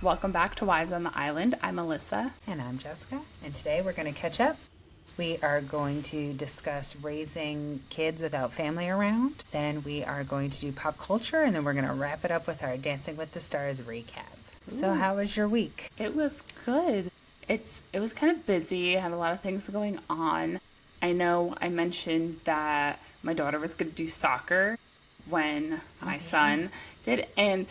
Welcome back to Wives on the Island. I'm Alyssa. And I'm Jessica. And today we're going to catch up. We are going to discuss raising kids without family around. Then we are going to do pop culture. And then we're going to wrap it up with our Dancing with the Stars recap. Ooh. So how was your week? It was good. It was kind of busy. I had a lot of things going on. I know I mentioned that my daughter was going to do soccer when my son did. And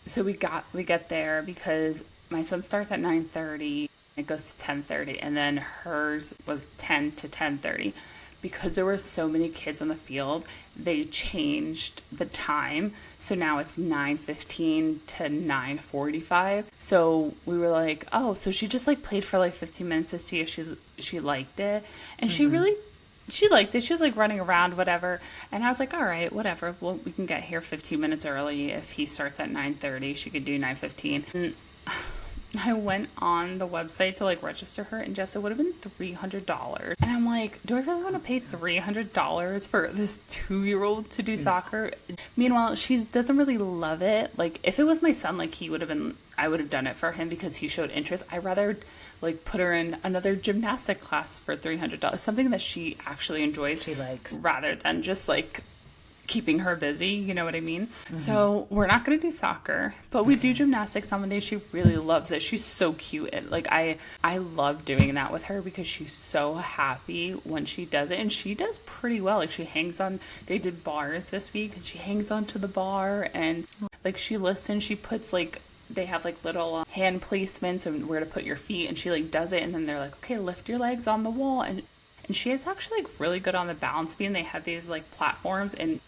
so we get there because my son starts at 9:30. It goes to 10:30, and then hers was 10 to 10:30. Because there were so many kids on the field, they changed the time. So now it's 9:15 to 9:45. So we were like, oh, so she just like played for like 15 minutes to see if she liked it. And she liked it. She was like running around, whatever. And I was like, all right, whatever. Well, we can get here 15 minutes early. If he starts at 9:30, she could do 9:15. And I went on the website to like register her, and Jess, it would have been $300. And I'm like, do I really want to pay $300 for this 2-year-old to do soccer? Meanwhile, she doesn't really love it. Like, if it was my son, like I would have done it for him because he showed interest. I'd rather like put her in another gymnastic class for $300, something that she actually enjoys, she likes, rather than just like keeping her busy, you know what I mean? Mm-hmm. So we're not going to do soccer, but we do gymnastics on Monday. She really loves it. She's so cute. And like, I love doing that with her because she's so happy when she does it, and she does pretty well. Like, she hangs on, they did bars this week, and she hangs onto the bar, and like, she listens, she puts like, they have like little hand placements and where to put your feet, and she like does it, and then they're like, okay, lift your legs on the wall, and she is actually like really good on the balance beam. They had these like platforms, and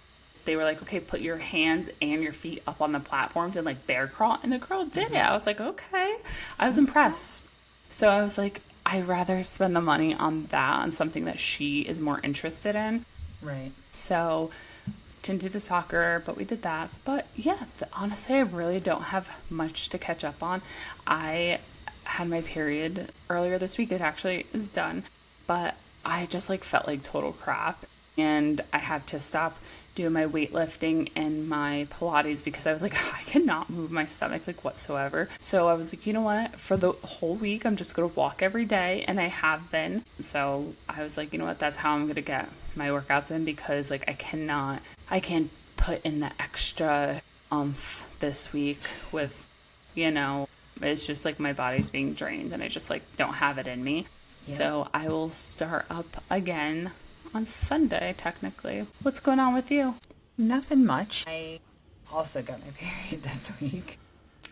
they were like, okay, put your hands and your feet up on the platforms and like bear crawl. And the girl did it. I was like, okay. I was impressed. So I was like, I'd rather spend the money on that, on something that she is more interested in. Right. So didn't do the soccer, but we did that. But yeah, honestly, I really don't have much to catch up on. I had my period earlier this week. It actually is done. But I just like felt like total crap. And I had to stop doing my weightlifting and my Pilates because I was like, I cannot move my stomach like whatsoever. So I was like, you know what? For the whole week, I'm just going to walk every day. And I have been. So I was like, you know what? That's how I'm going to get my workouts in, because like I can't put in the extra this week with, you know, it's just like my body's being drained and I just like don't have it in me. Yeah. So I will start up again on Sunday, technically. What's going on with you? Nothing much. I also got my period this week.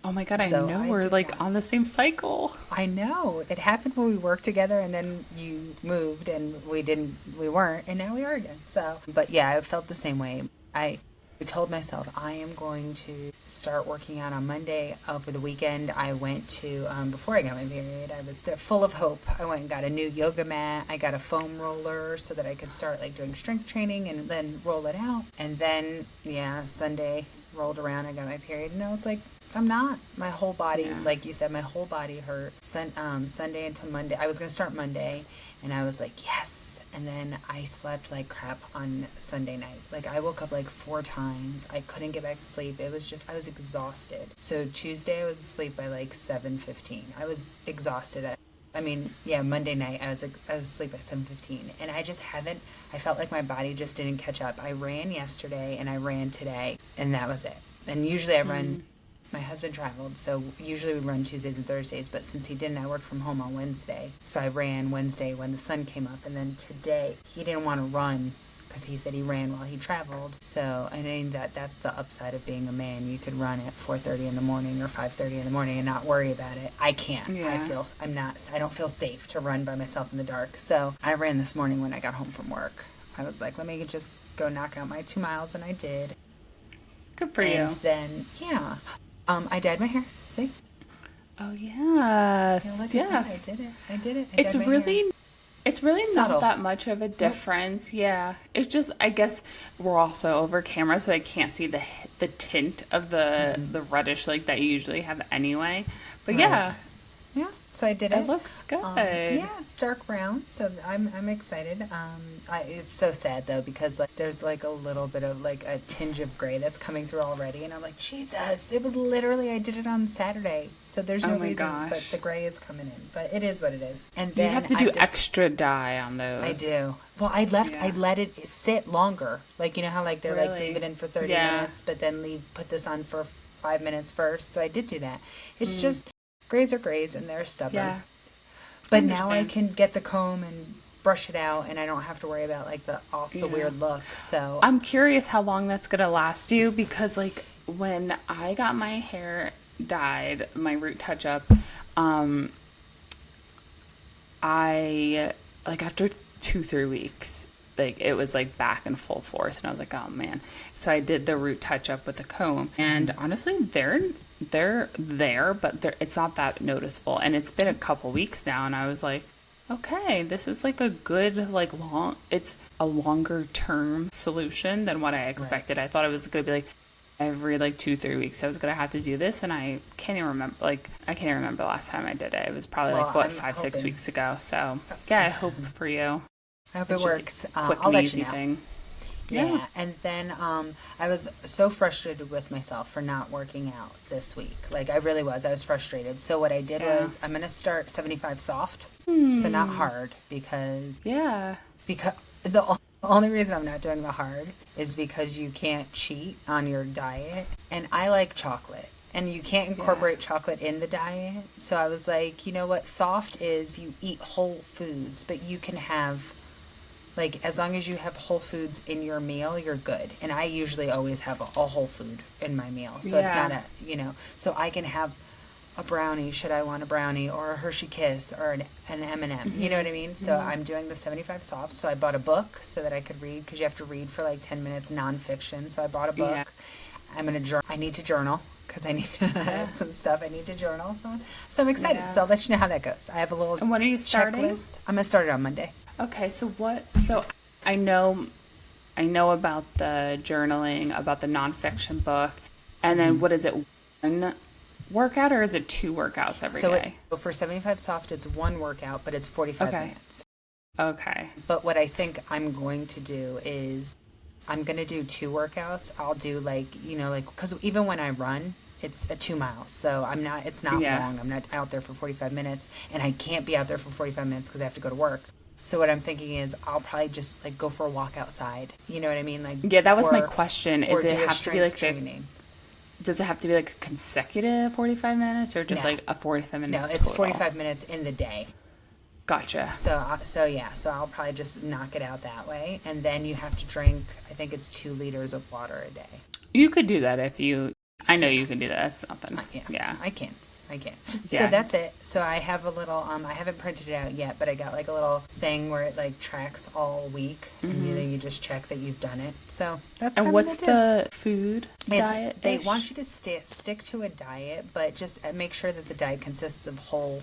Oh my God, I know we're like on the same cycle. I know. It happened when we worked together, and then you moved and we weren't, and now we are again. So, but yeah, I felt the same way. I told myself I am going to start working out on Monday. Over the weekend, I went to, before I got my period, I was there full of hope. I went and got a new yoga mat. I got a foam roller so that I could start like doing strength training and then roll it out. And then, yeah, Sunday rolled around, I got my period, and I was like, I'm not. My whole body, like you said, my whole body hurt. Sunday into Monday. I was going to start Monday, and I was like, yes. And then I slept like crap on Sunday night. Like, I woke up like 4 times. I couldn't get back to sleep. It was just, I was exhausted. So Tuesday, I was asleep by like 7:15. I was exhausted. Monday night, I was asleep at 7:15. And I just haven't, I felt like my body just didn't catch up. I ran yesterday, and I ran today, and that was it. And usually I run... My husband traveled, so usually we run Tuesdays and Thursdays, but since he didn't, I worked from home on Wednesday. So I ran Wednesday when the sun came up, and then today he didn't want to run because he said he ran while he traveled. So I mean, that's the upside of being a man. You could run at 4:30 in the morning or 5:30 in the morning and not worry about it. I can't. Yeah. I don't feel safe to run by myself in the dark. So I ran this morning when I got home from work. I was like, let me just go knock out my 2 miles, and I did. Good for you. And then, yeah. I dyed my hair. See? Oh, yes. Yes. I did it. It's really subtle. Not that much of a difference. Yep. Yeah. It's just, I guess we're also over camera, so I can't see the tint of the reddish like that you usually have anyway. But right. Yeah. So I did it. It looks good. Yeah, it's dark brown, so I'm excited. It's so sad though because like there's like a little bit of like a tinge of gray that's coming through already, and I'm like, Jesus! It was literally I did it on Saturday, so there's Oh no my reason, gosh. but the gray is coming in. But it is what it is. And You then have to do extra dye on those. I do. Well, I Yeah. let it sit longer. Like you know how like they're like leave Really? it in for 30 Yeah. minutes, but then put this on for 5 minutes first. So I did do that. It's just grays are grays and they're stubborn. Yeah. But now I Understand. can get the comb and brush it out, and I don't have to worry about like the Yeah. weird look. So I'm curious how long that's gonna last you because like when I got my hair dyed, my root touch up, I like after 2-3 weeks, like it was like back in full force, and I was like, oh man. So I did the root touch up with the comb, and honestly, they're there, but it's not that noticeable. And it's been a couple weeks now, and I was like, okay, this is like a good like it's a longer term solution than what I expected. I thought it was gonna be like every like 2-3 weeks I was gonna have to do this, and I can't even remember the last time I did it. It was probably Well, like what I'm 5-6 hoping. weeks ago. So yeah, I hope for you. I hope It's it just works. a quick I'll and let easy you know. thing. Yeah, and then I was so frustrated with myself for not working out this week. Like I really was. I was frustrated. So what I did Yeah. was I'm gonna start 75 soft, so not hard Yeah. because the only reason I'm not doing the hard is because you can't cheat on your diet, and I like chocolate. And you can't incorporate chocolate in the diet. So I was like, you know what? Soft is you eat whole foods, but you can have like as long as you have whole foods in your meal, you're good. And I usually always have a whole food in my meal. So it's not Yeah. so I can have a brownie should I want a brownie, or a Hershey Kiss, or an M&M. You know what I mean? So I'm doing the 75 soft. So I bought a book so that I could read, because you have to read for like 10 minutes nonfiction. So I bought a book. Yeah. I'm going to I need to journal because I need to have some stuff I need to journal. So I'm excited. Yeah. So I'll let you know how that goes. I have a little And when are you starting? checklist. I'm going to start it on Monday. Okay, so I know about the journaling, about the nonfiction book, and then what is it, one workout or is it 2 workouts every day? So for 75 soft, it's one workout, but it's 45 Okay. minutes. Okay. But what I think I'm going to do is I'm going to do 2 workouts. I'll do because even when I run, it's a 2 miles. So it's not Yeah. long. I'm not out there for 45 minutes, and I can't be out there for 45 minutes because I have to go to work. So what I'm thinking is I'll probably just like go for a walk outside. You know what I mean? Like Yeah, that was my or- question. or Is it do a have to be like strength training. does it have to be like a consecutive 45 minutes or just No. like a 45 minutes No, it's total? 45 minutes in the day. Gotcha. So I'll probably just knock it out that way, and then you have to drink. I think it's 2 liters of water a day. You could do that I know you can do that. That's nothing. Yeah. I can. Yeah. So that's it. So I have a little. I haven't printed it out yet, but I got like a little thing where it like tracks all week, and then you just check that you've done it. So that's And what what's I'm gonna do. the food It's, diet? they want you to stick to a diet, but just make sure that the diet consists of whole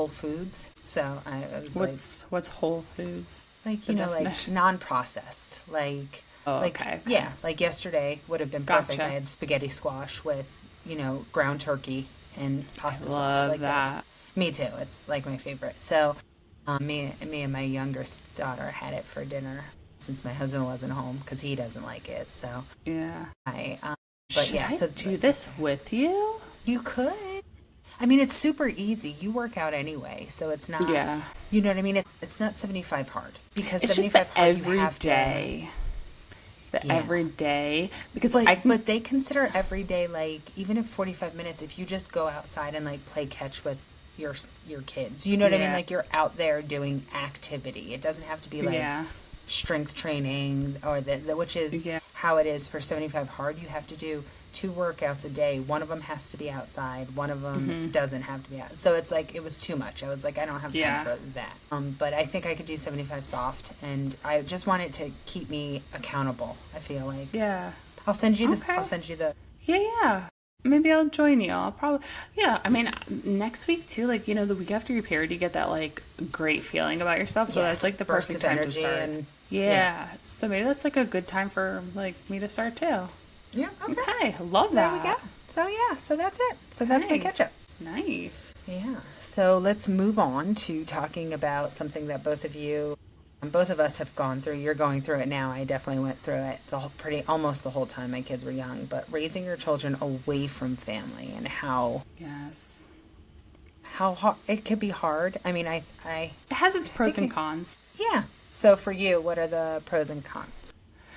foods. So I was What's Whole Foods? like the definition? non-processed, like Oh, like okay. yeah, like yesterday would have been perfect. Gotcha. I had spaghetti squash with ground turkey and pasta sauce. Love Like that. me too. It's like my favorite. So me and my youngest daughter had it for dinner since my husband wasn't home because he doesn't like it. So Yeah. but Should yeah, I so do this with you? you could. I mean, it's super easy. You work out anyway, so it's not. Yeah. You know what I mean? It's not 75 hard because It's just 75 the hard you every have to. day. The Yeah. every day. Because But they consider every day, like even if 45 minutes, if you just go outside and like play catch with your kids, you know what I mean? Yeah. Like you're out there doing activity. It doesn't have to be like Yeah. strength training or which is Yeah. how it is for 75 hard. You have to do 2 workouts a day. One of them has to be outside. One of them doesn't have to be out. So it's like it was too much. I was like, I don't have time Yeah. for that. But I think I could do 75 soft, and I just want it to keep me accountable. I feel like Yeah. I'll send you this. Okay. I'll send you the. Yeah. Maybe I'll join you. I'll probably, yeah. I mean, next week too, like, the week after your period, you get that like great feeling about yourself. So Yes, that's like the burst perfect of time to energy start. and- Yeah. So maybe that's like a good time for like me to start too. Yeah. Okay. Okay. Love There that. we go. So yeah. So that's it. So that's my Okay. catch up. Nice. Yeah. So let's move on to talking about something that both of us have gone through. You're going through it now. I definitely went through it almost the whole time my kids were young. But raising your children away from family and Yes. how hard it could be hard. I mean, It has its I pros think and cons. yeah. So for you, what are the pros and cons?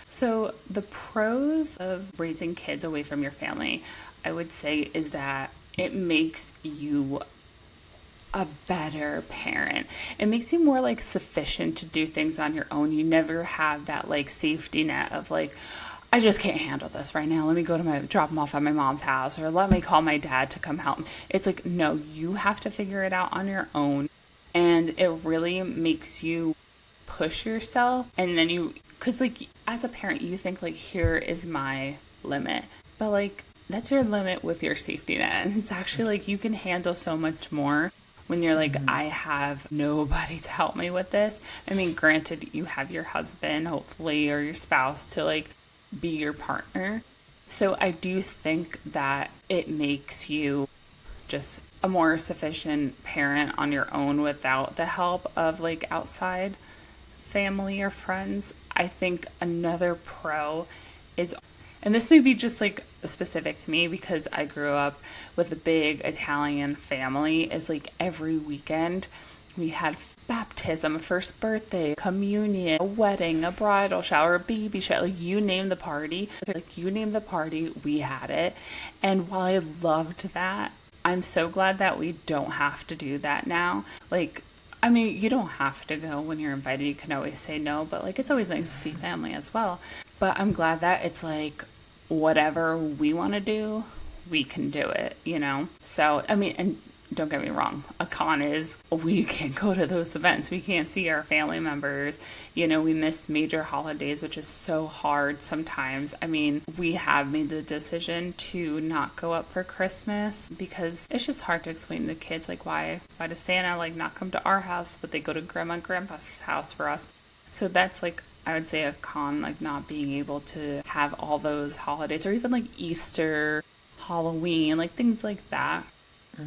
So, the pros of raising kids away from your family, I would say, is that it makes you a better parent. It makes you more like sufficient to do things on your own. You never have that like safety net of like, I just can't handle this right now. Let me drop them off at my mom's house, or let me call my dad to come help me. It's like, no, you have to figure it out on your own. And it really makes you push yourself. And then because like as a parent, you think like, here is my limit. But like, that's your limit with your safety net. And it's actually like, you can handle so much more when you're like, I have nobody to help me with this. I mean, granted, you have your husband, hopefully, or your spouse to like be your partner. So I do think that it makes you just a more sufficient parent on your own without the help of like outside family or friends. I think another pro is, and this may be just like specific to me because I grew up with a big Italian family, is like every weekend we had baptism, a first birthday, communion, a wedding, a bridal shower, a baby shower, like you name the party. Like you name the party, we had it. And while I loved that, I'm so glad that we don't have to do that now. Like, I mean, you don't have to go when you're invited. You can always say no, but like it's always nice to see family as well. But I'm glad that it's like whatever we want to do, we can do it, you know? So, I mean, and don't get me wrong, a con is we can't go to those events. We can't see our family members. You know, we miss major holidays, which is so hard sometimes. I mean, we have made the decision to not go up for Christmas because it's just hard to explain to kids, like, why does Santa, like, not come to our house, but they go to Grandma and Grandpa's house for us? So that's, like, I would say a con, like, not being able to have all those holidays, or even, like, Easter, Halloween, like, things like that.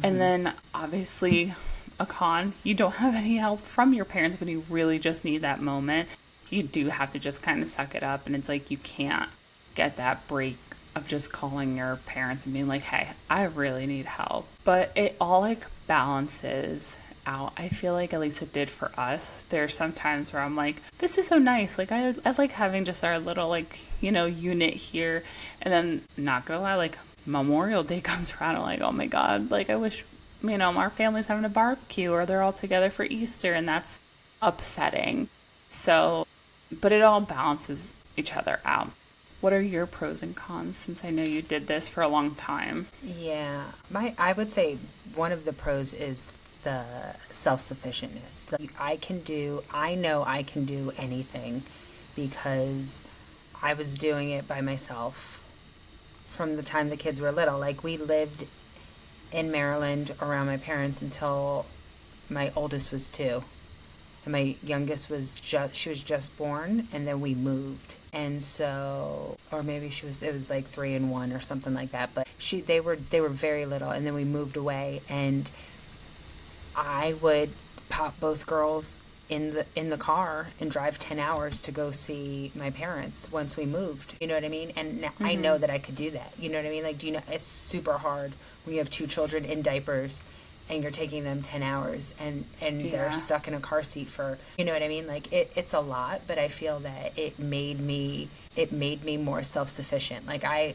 And then obviously a con, you don't have any help from your parents when you really just need that moment. You do have to just kind of suck it up, and it's like you can't get that break of just calling your parents and being like, hey, I really need help. But it all like balances out. I feel like at least it did for us. There are some times where I'm like, this is so nice. Like I like having just our little like, you know, unit here. And then not gonna lie, like Memorial Day comes around, I'm like, oh my God, like I wish, you know, our family's having a barbecue or they're all together for Easter, and that's upsetting. So, but it all balances each other out. What are your pros and cons, since I know you did this for a long time? Yeah, I would say one of the pros is the self-sufficientness. I know I can do anything because I was doing it by myself from the time the kids were little. Like we lived in Maryland around my parents until my oldest was 2. And my youngest she was just born, and then we moved. And so, or maybe it was like 3 and 1 or something like that. But they were very little, and then we moved away, and I would pop both girls in the car and drive 10 hours to go see my parents once we moved. You know what I mean? And I know that I could do that. You know what I mean? Like, do you know, it's super hard when you have 2 children in diapers and you're taking them 10 hours and they're stuck in a car seat for, you know what I mean? Like it's a lot, but I feel that it made me more self-sufficient. Like I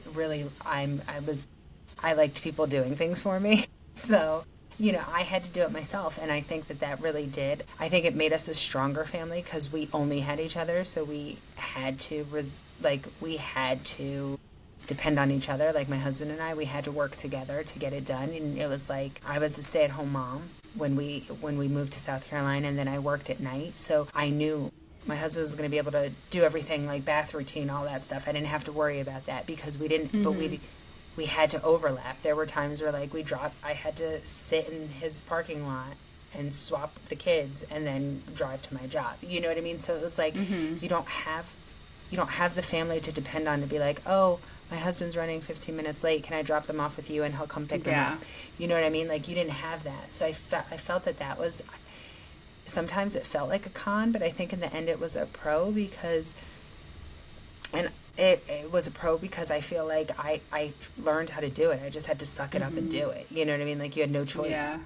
liked people doing things for me. So, you know, I had to do it myself, and I think that really did. I think it made us a stronger family because we only had each other, so we had to depend on each other. Like my husband and I, we had to work together to get it done, and it was like I was a stay-at-home mom when we moved to South Carolina, and then I worked at night, so I knew my husband was going to be able to do everything like bath routine, all that stuff. I didn't have to worry about that because we didn't, but we had to overlap. There were times where like I had to sit in his parking lot and swap the kids and then drive to my job. You know what I mean? So it was like you don't have the family to depend on to be like, oh, my husband's running 15 minutes late. Can I drop them off with you and he'll come pick them Yeah. up? You know what I mean? Like, you didn't have that. So I felt that was, sometimes it felt like a con, but I think in the end it was a pro because, and it was a pro because I feel like I learned how to do it. I just had to suck it up and do it. You know what I mean? Like, you had no choice. Yeah.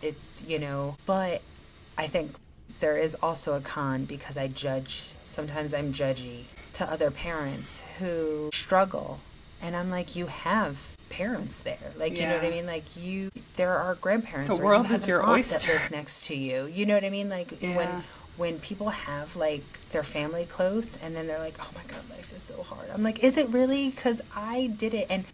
It's, but I think there is also a con because I judge. Sometimes I'm judgy to other parents who struggle. And I'm like, you have parents there. Like, you know what I mean? Like, there are grandparents. The or world you have is an your aunt oyster. that lives next to you. You know what I mean? Like, Yeah. when people have, like, their family close and then they're like, oh my God, life is so hard. I'm like, is it really? Because I did it. And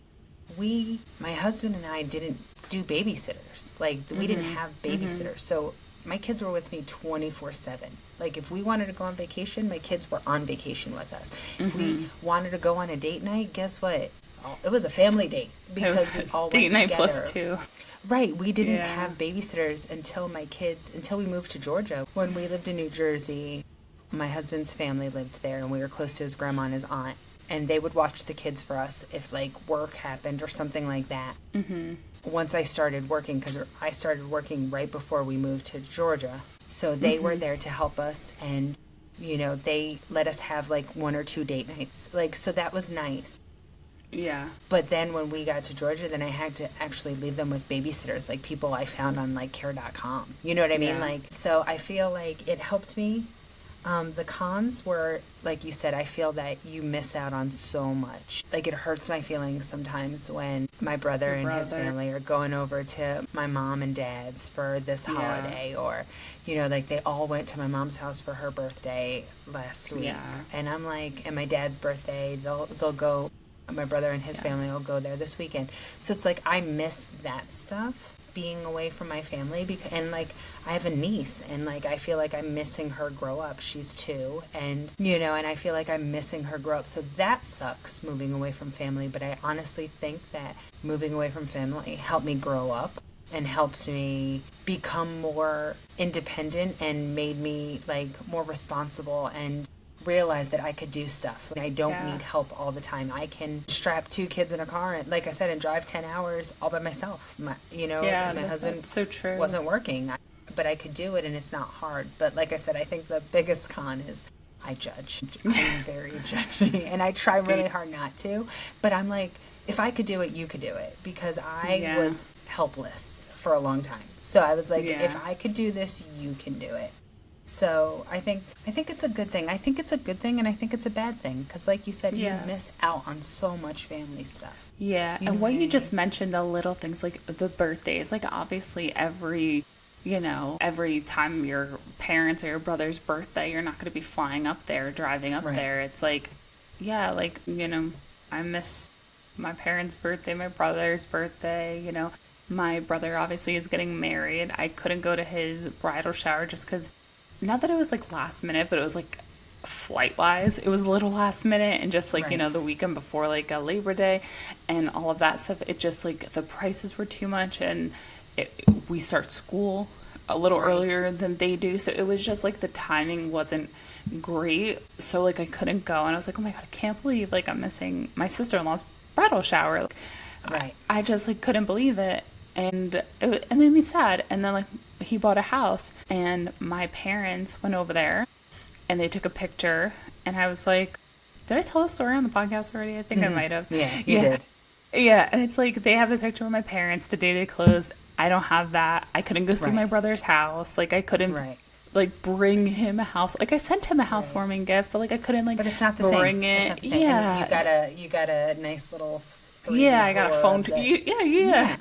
my husband and I didn't do babysitters. Like, we didn't have babysitters. So my kids were with me 24/7. Like, if we wanted to go on vacation, my kids were on vacation with us. If we wanted to go on a date night, guess what? It was a family date because we all date went night together. +2. Right. We didn't Yeah. have babysitters until we moved to Georgia. When we lived in New Jersey, my husband's family lived there and we were close to his grandma and his aunt. And they would watch the kids for us if, like, work happened or something like that. Once I started working, because I started working right before we moved to Georgia. So they were there to help us, and, they let us have, like, 1 or 2 date nights. Like, so that was nice. Yeah. But then when we got to Georgia, then I had to actually leave them with babysitters, like people I found on, like, care.com. You know what I mean? Yeah. Like, so I feel like it helped me. The cons were, like you said, I feel that you miss out on so much. Like, it hurts my feelings sometimes when my brother and his family are going over to my mom and dad's for this holiday, or, like they all went to my mom's house for her birthday last week. Yeah. And I'm like, and my dad's birthday, they'll go, my brother and his family will go there this weekend. So it's like, I miss that stuff, being away from my family, and like I have a niece and like I feel like I'm missing her grow up. She's 2, and and I feel like I'm missing her grow up. So that sucks, moving away from family, but I honestly think that moving away from family helped me grow up and helped me become more independent and made me like more responsible and realize that I could do stuff. I don't need help all the time. I can strap 2 kids in a car and, like I said, and drive 10 hours all by myself. Because my husband so true. wasn't working. But I could do it, and it's not hard. But like I said, I think the biggest con is I judge. I'm very judgy, and I try really hard not to. But I'm like, if I could do it, you could do it, because I was helpless for a long time. So I was like, if I could do this, you can do it. So I think it's a good thing. I think it's a good thing, and I think it's a bad thing, because like you said, you miss out on so much family stuff. Yeah, and what you just mentioned, the little things like the birthdays, like obviously every time your parents or your brother's birthday, you're not going to be flying up there, driving up there. It's like, I miss my parents' birthday, my brother's birthday, my brother obviously is getting married. I couldn't go to his bridal shower just because, not that it was like last minute, but it was like flight wise, it was a little last minute, and just like, the weekend before like a Labor Day and all of that stuff, it just like the prices were too much, and we start school a little earlier than they do, so it was just like the timing wasn't great, so like I couldn't go, and I was like, oh my God, I can't believe like I'm missing my sister-in-law's bridal shower. Like, I just like couldn't believe it, and it made me sad. And then like he bought a house, and my parents went over there and they took a picture, and I was like, did I tell the story on the podcast already? I think I might have. Yeah, you did. Yeah, and it's like they have the picture of my parents the day they closed. I don't have that. I couldn't go see my brother's house. Like I couldn't like bring him a house. Like I sent him a housewarming gift, but like I couldn't like. But it's not the bring same. it. It's not the same. Yeah, And you got a nice little 3D yeah. I got a tour phone. of the- Yeah.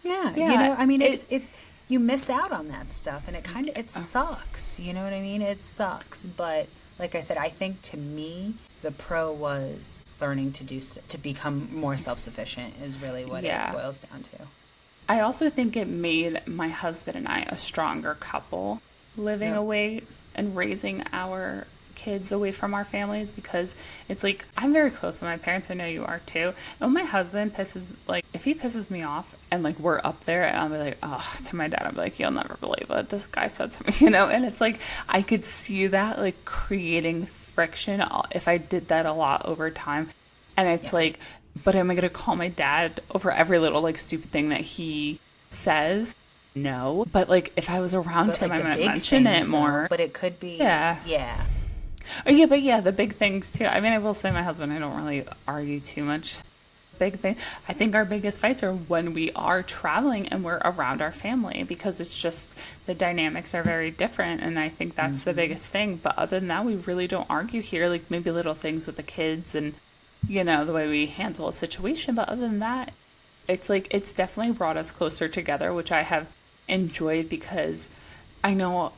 Yeah. I mean, it's you miss out on that stuff, and it sucks. You know what I mean? It sucks. But like I said, I think to me, the pro was learning to become more self-sufficient is really what it boils down to. I also think it made my husband and I a stronger couple living away and raising our kids away from our families, because it's like I'm very close to my parents. I know you are too. And my husband if he pisses me off and like we're up there, and I'll be like, oh, to my dad, I'm like, you'll never believe what this guy said to me, and it's like I could see that like creating friction if I did that a lot over time. And it's like But am I going to call my dad over every little like stupid thing that he says? No. But like if I was around But him, like I the might big mention it things, though. more. But it could be, Yeah. yeah, Oh, yeah, but yeah, the big things too. I mean, I will say my husband, I don't really argue too much. Big thing. I think our biggest fights are when we are traveling and we're around our family because it's just the dynamics are very different. And I think that's the biggest thing. But other than that, we really don't argue here. Like maybe little things with the kids and, the way we handle a situation. But other than that, it's like it's definitely brought us closer together, which I have enjoyed because I know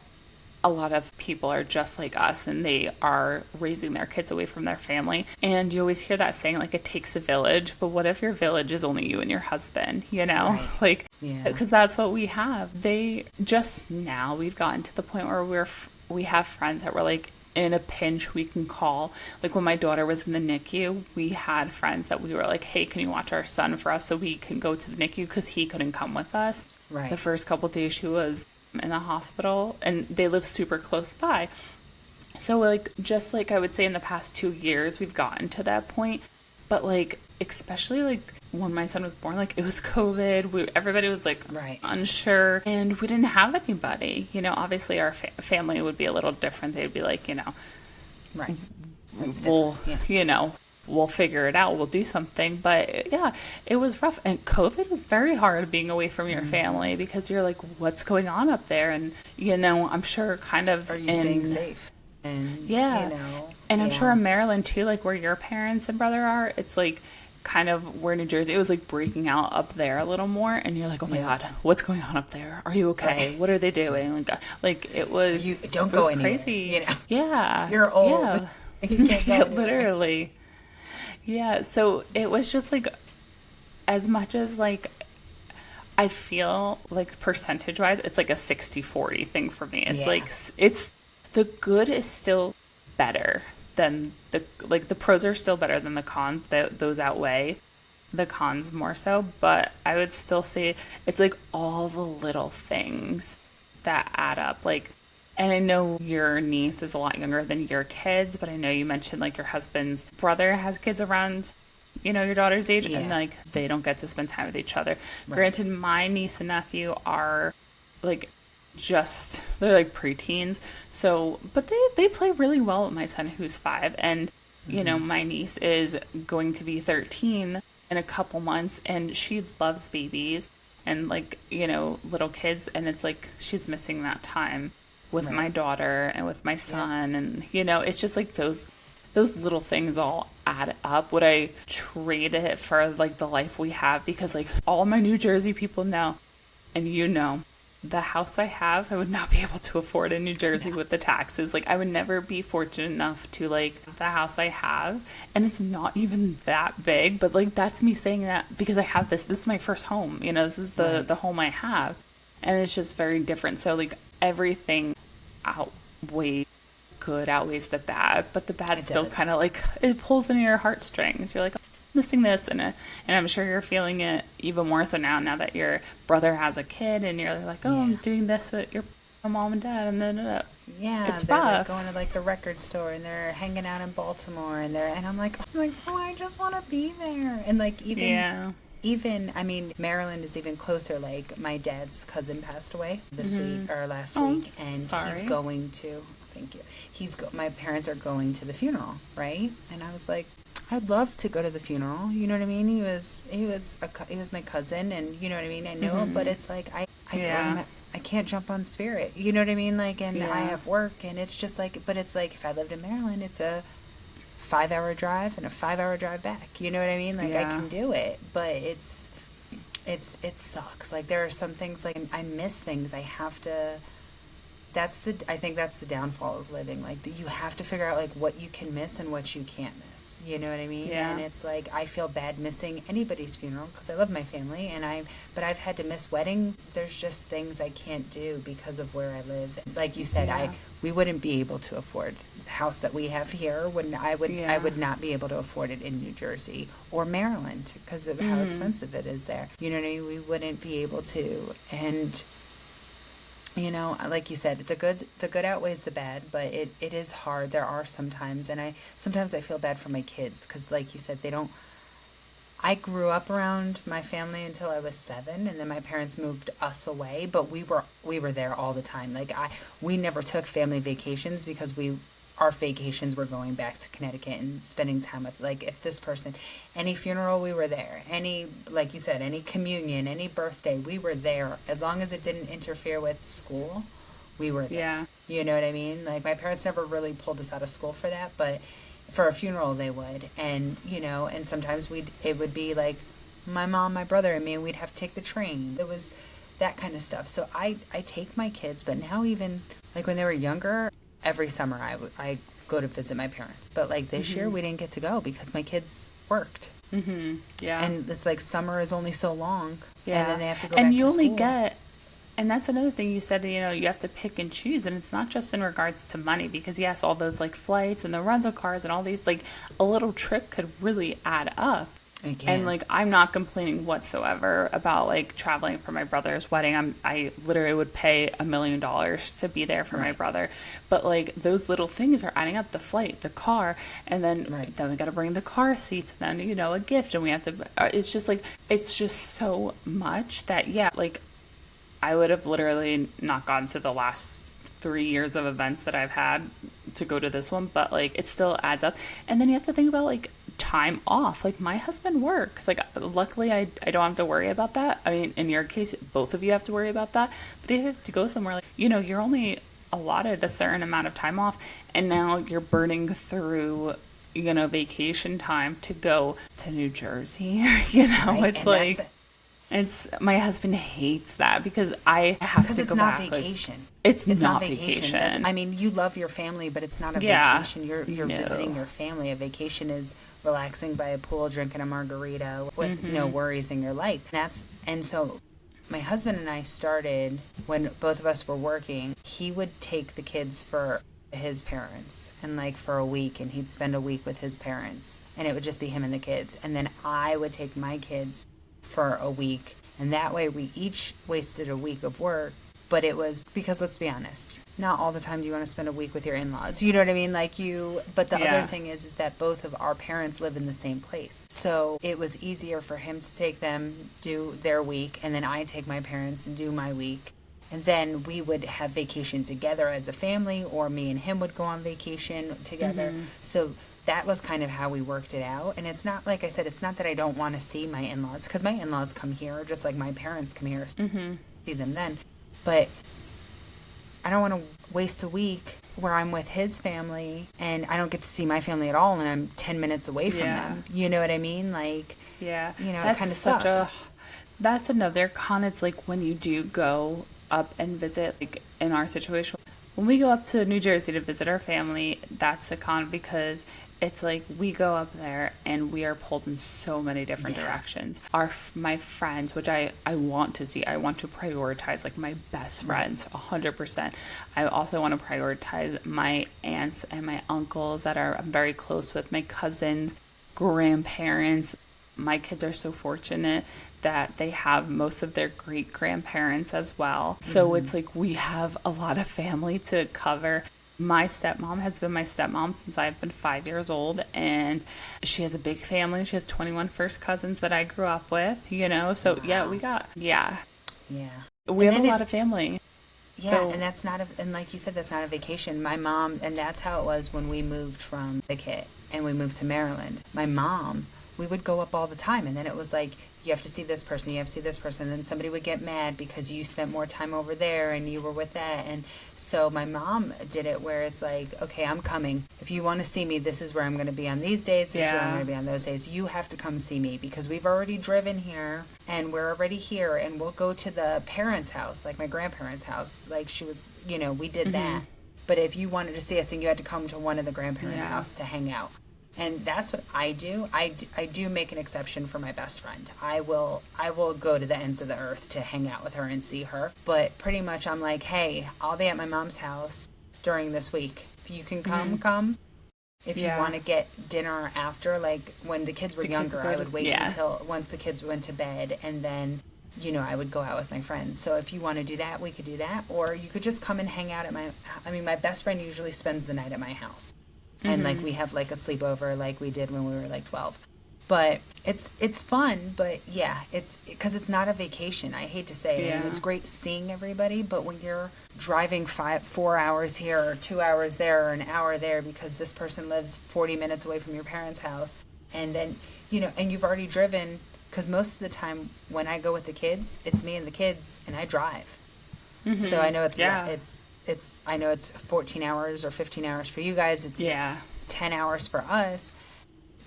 a lot of people are just like us and they are raising their kids away from their family. And you always hear that saying, like, it takes a village. But what if your village is only you and your husband, right, Like, yeah, because that's what we have. They just now we've gotten to the point where we have friends that we're like, in a pinch, we can call. Like when my daughter was in the NICU, we had friends that we were like, hey, can you watch our son for us so we can go to the NICU because he couldn't come with us. The right, first couple days she was in the hospital and they live super close by. So like just like I would say in the past 2 years we've gotten to that point. But like especially like when my son was born, like it was COVID. Everybody was like right, unsure and we didn't have anybody. Obviously our family would be a little different. They'd be like, right. That's we'll, different. Yeah. we'll figure it out. We'll do something. But yeah, it was rough. And COVID was very hard being away from your family because you're like, what's going on up there? And, I'm sure kind of Are you staying safe? And, yeah. And I'm sure yeah, in Maryland too, like where your parents and brother are, it's like kind of where New Jersey, it was like breaking out up there a little more. And you're like, oh my yeah. God, what's going on up there? Are you okay? Right. What are they doing? Like it was, You don't it go was anywhere. crazy. Yeah. You're old. Yeah. You can't go Yeah, anywhere. literally. Yeah. So it was just like, as much as like, I feel like percentage wise, it's like a 60-40 thing for me. It's Yeah. like, it's the good is still better than the pros are still better than the cons. Those outweigh the cons more so. But I would still say it's like all the little things that add up. Like, and I know your niece is a lot younger than your kids, but I know you mentioned like your husband's brother has kids around your daughter's age and Yeah. like they don't get to spend time with each other. Right. Granted, my niece and nephew are like they're like preteens. So, but they play really well with my son who's 5 and my niece is going to be 13 in a couple months and she loves babies and like, little kids and it's like she's missing that time with Right. my daughter and with my son and it's just like those little things all add up. Would I trade it for like the life we have? Because like all my New Jersey people know, and the house I have, I would not be able to afford in New Jersey with the taxes. Like I would never be fortunate enough to like the house I have. And it's not even that big, but like that's me saying that because I have this. This is my first home. This is the home I have. And it's just very different. So like everything outweighs the bad, but the bad It still does. kind of like it pulls in your heartstrings. You're like, oh, I'm missing this, and I'm sure you're feeling it even more so now that your brother has a kid, and you're like, oh, I'm Yeah. doing this with your mom and dad, and then Yeah, it's they're like rough. going to like the record store and they're hanging out in Baltimore and I'm like, oh, I just want to be there. And like Yeah. even I mean Maryland is even closer. Like my dad's cousin passed away this week or last Oh, I'm week, and he's sorry. going to. Thank you. My parents are going to the funeral, right? And I was like, I'd love to go to the funeral. You know what I mean? He was my cousin, and you know what I mean. I know him, but it's like Yeah. I can't jump on Spirit. You know what I mean? Like, and I Yeah. have work, and it's just like, but it's like if I lived in Maryland, it's a 5-hour drive and a 5-hour drive back. You know what I mean? Like I Yeah. can do it, but it sucks. Like there are some things like I miss things. I have to. I think that's the downfall of living. Like you have to figure out like what you can miss and what you can't miss. You know what I mean? Yeah. And it's like I feel bad missing anybody's funeral because I love my family but I've had to miss weddings. There's just things I can't do because of where I live. Like you said, Yeah. we wouldn't be able to afford the house that we have here. I Yeah. would not be able to afford it in New Jersey or Maryland because of how expensive it is there. You know what I mean? We wouldn't be able to. And like you said, the good outweighs the bad, but it is hard. There are sometimes, and sometimes I feel bad for my kids because, like you said, they don't. I grew up around my family until I was 7, and then my parents moved us away. But we were there all the time. Like we never took family vacations because our vacations were going back to Connecticut and spending time with, like, if this person, any funeral, we were there. Any, like you said, any communion, any birthday, we were there. As long as it didn't interfere with school, we were there. Yeah. You know what I mean? Like, my parents never really pulled us out of school for that, but for a funeral they would. And, and sometimes it would be like my mom, my brother, and me, and we'd have to take the train. It was that kind of stuff. So I take my kids, but now, even like when they were younger, every summer I go to visit my parents. But like this year we didn't get to go because my kids worked. Yeah. And it's like summer is only so long. Yeah. And then they have to go and back you to only school. get, and that's another thing you said, you have to pick and choose. And it's not just in regards to money, because yes, all those like flights and the rental cars and all these, like a little trip could really add up. And like, I'm not complaining whatsoever about like traveling for my brother's wedding. I literally would pay $1 million to be there for my brother. But like, those little things are adding up: the flight, the car, and then we got to bring the car seats, and then a gift, and we have to. It's just like, it's just so much that, yeah, like I would have literally not gone to the last 3 years of events that I've had to go to this one, but like, it still adds up. And then you have to think about like time off. Like, my husband works. Like, luckily I don't have to worry about that. I mean, in your case, both of you have to worry about that. But if you have to go somewhere, like, you're only allotted a certain amount of time off, and now you're burning through vacation time to go to New Jersey. It's like, it's, my husband hates that because I have to go back. Because it's not vacation. Like, it's not vacation. I mean, you love your family, but it's not a vacation. You're visiting your family. A vacation is relaxing by a pool, drinking a margarita with no worries in your life. And so my husband and I started when both of us were working. He would take the kids for his parents, and like for a week, and he'd spend a week with his parents, and it would just be him and the kids. And then I would take my kids for a week, and that way we each wasted a week of work. But it was because, let's be honest, not all the time do you want to spend a week with your in-laws. You know what I mean? But the other thing is that both of our parents live in the same place. So it was easier for him to take them, do their week, and then I take my parents and do my week. And then we would have vacation together as a family, or me and him would go on vacation together. So that was kind of how we worked it out. And it's not, like I said, it's not that I don't want to see my in-laws, because my in-laws come here just like my parents come here. See them then. But I don't want to waste a week where I'm with his family and I don't get to see my family at all, and I'm 10 minutes away from them. You know what I mean? Like, yeah, it kind of sucks. That's another con. It's like, when you do go up and visit, like in our situation, when we go up to New Jersey to visit our family, that's a con, because it's like we go up there and we are pulled in so many different directions. My friends, which I want to see, I want to prioritize like my best friends 100%. I also want to prioritize my aunts and my uncles that I'm very close with, my cousins, grandparents. My kids are so fortunate that they have most of their great grandparents as well. So it's like we have a lot of family to cover. My stepmom has been my stepmom since I've been 5 years old, and she has a big family. She has 21 first cousins that I grew up with, So Wow. yeah, we have And a lot of family. Yeah, so, and like you said, that's not a vacation. My mom, and that's how it was when we moved from Connecticut and we moved to Maryland. My mom, we would go up all the time, and then it was like, you have to see this person, you have to see this person, and then somebody would get mad because you spent more time over there and you were with that. And so my mom did it where it's like, okay, I'm coming. If you want to see me, this is where I'm going to be on these days, this is where I'm going to be on those days. You have to come see me because we've already driven here and we're already here, and we'll go to the parents' house, like my grandparents' house. Like, she was, we did that. But if you wanted to see us, then you had to come to one of the grandparents' house to hang out. And that's what I do. I do make an exception for my best friend. I will go to the ends of the earth to hang out with her and see her. But pretty much I'm like, hey, I'll be at my mom's house during this week. If you can come, come. If you want to get dinner after, like when the kids were younger, I would wait until once the kids went to bed, and then, I would go out with my friends. So if you want to do that, we could do that. Or you could just come and hang out at my best friend usually spends the night at my house. And like we have like a sleepover like we did when we were like 12. But it's fun, but yeah, it's because it's not a vacation. I hate to say it. I mean, Yeah. it's great seeing everybody, but when you're driving 4 hours here or 2 hours there or an hour there because this person lives 40 minutes away from your parents' house, and then and you've already driven. Because most of the time when I go with the kids, it's me and the kids, and I drive. So I know Yeah. it's I know it's 14 hours or 15 hours for you guys. It's Yeah. 10 hours for us.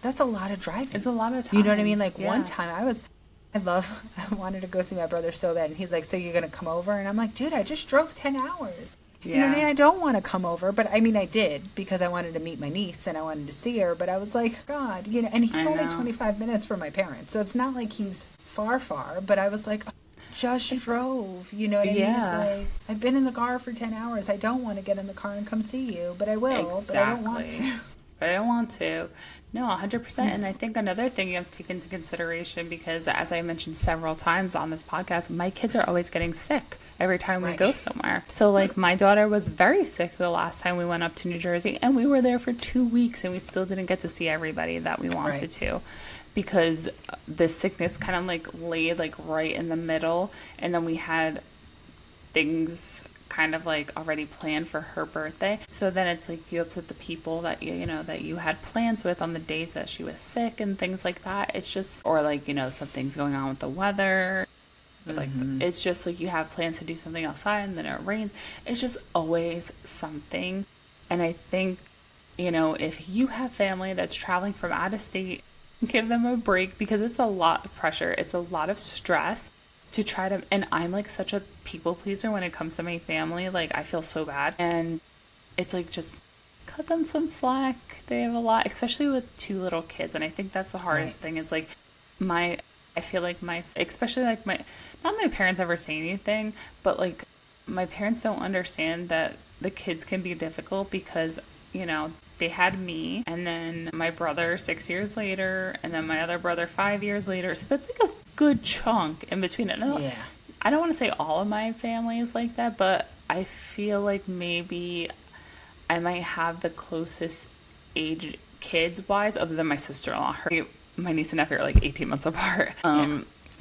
That's a lot of It's driving. a lot of You know what I time. mean? Like one Yeah. time I wanted to go see my brother so bad. And he's like, so you're going to come over? And I'm like, dude, I just drove 10 hours. You know what I mean? Yeah. I don't want to come over, but I mean, I did because I wanted to meet my niece and I wanted to see her. But I was like, God, and he's I only know. 25 minutes from my parents. So it's not like he's far. But I was like, just It's, drove. You know what I mean? It's yeah. like, I've been in the car for 10 hours. I don't want to get in the car and come see you, but I will, but I don't want Exactly. to. But I don't want to. No, 100%. And I think another thing you have to take into consideration, because as I mentioned several times on this podcast, my kids are always getting sick every time we Right. go somewhere. So, like, my daughter was very sick the last time we went up to New Jersey, and we were there for 2 weeks, and we still didn't get to see everybody that we wanted Right. to, because this sickness kind of like laid like right in the middle, and then we had things kind of like already planned for her birthday. So then it's like you upset the people that that you had plans with on the days that she was sick and things like that. It's just, or like, something's going on with the weather. Like it's just like you have plans to do something outside and then it rains. It's just always something. And I think, if you have family that's traveling from out of state, give them a break, because it's a lot of pressure. It's a lot of stress to try to, and I'm like such a people pleaser when it comes to my family. Like, I feel so bad. And it's like, just cut them some slack. They have a lot, especially with two little kids. And I think that's the hardest Right. thing is like I feel like especially like not my parents ever say anything, but like my parents don't understand that the kids can be difficult because, they had me and then my brother 6 years later and then my other brother 5 years later. So that's like a good chunk in between it. Yeah. I don't want to say all of my family is like that, but I feel like maybe I might have the closest age kids wise, other than my sister in law. My niece and nephew are like 18 months apart.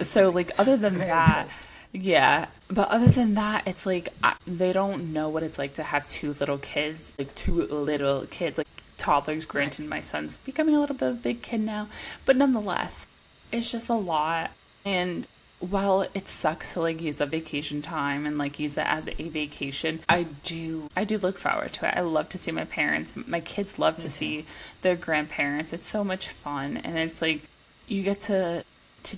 So like other than Very that, close. yeah. But other than that, it's like they don't know what it's like to have two little kids, like toddlers. Granted, my son's becoming a little bit of a big kid now, but nonetheless, it's just a lot. And while it sucks to like use a vacation time and like use it as a vacation, I do look forward to it. I love to see my parents. My kids love to see their grandparents. It's so much fun, and it's like you get to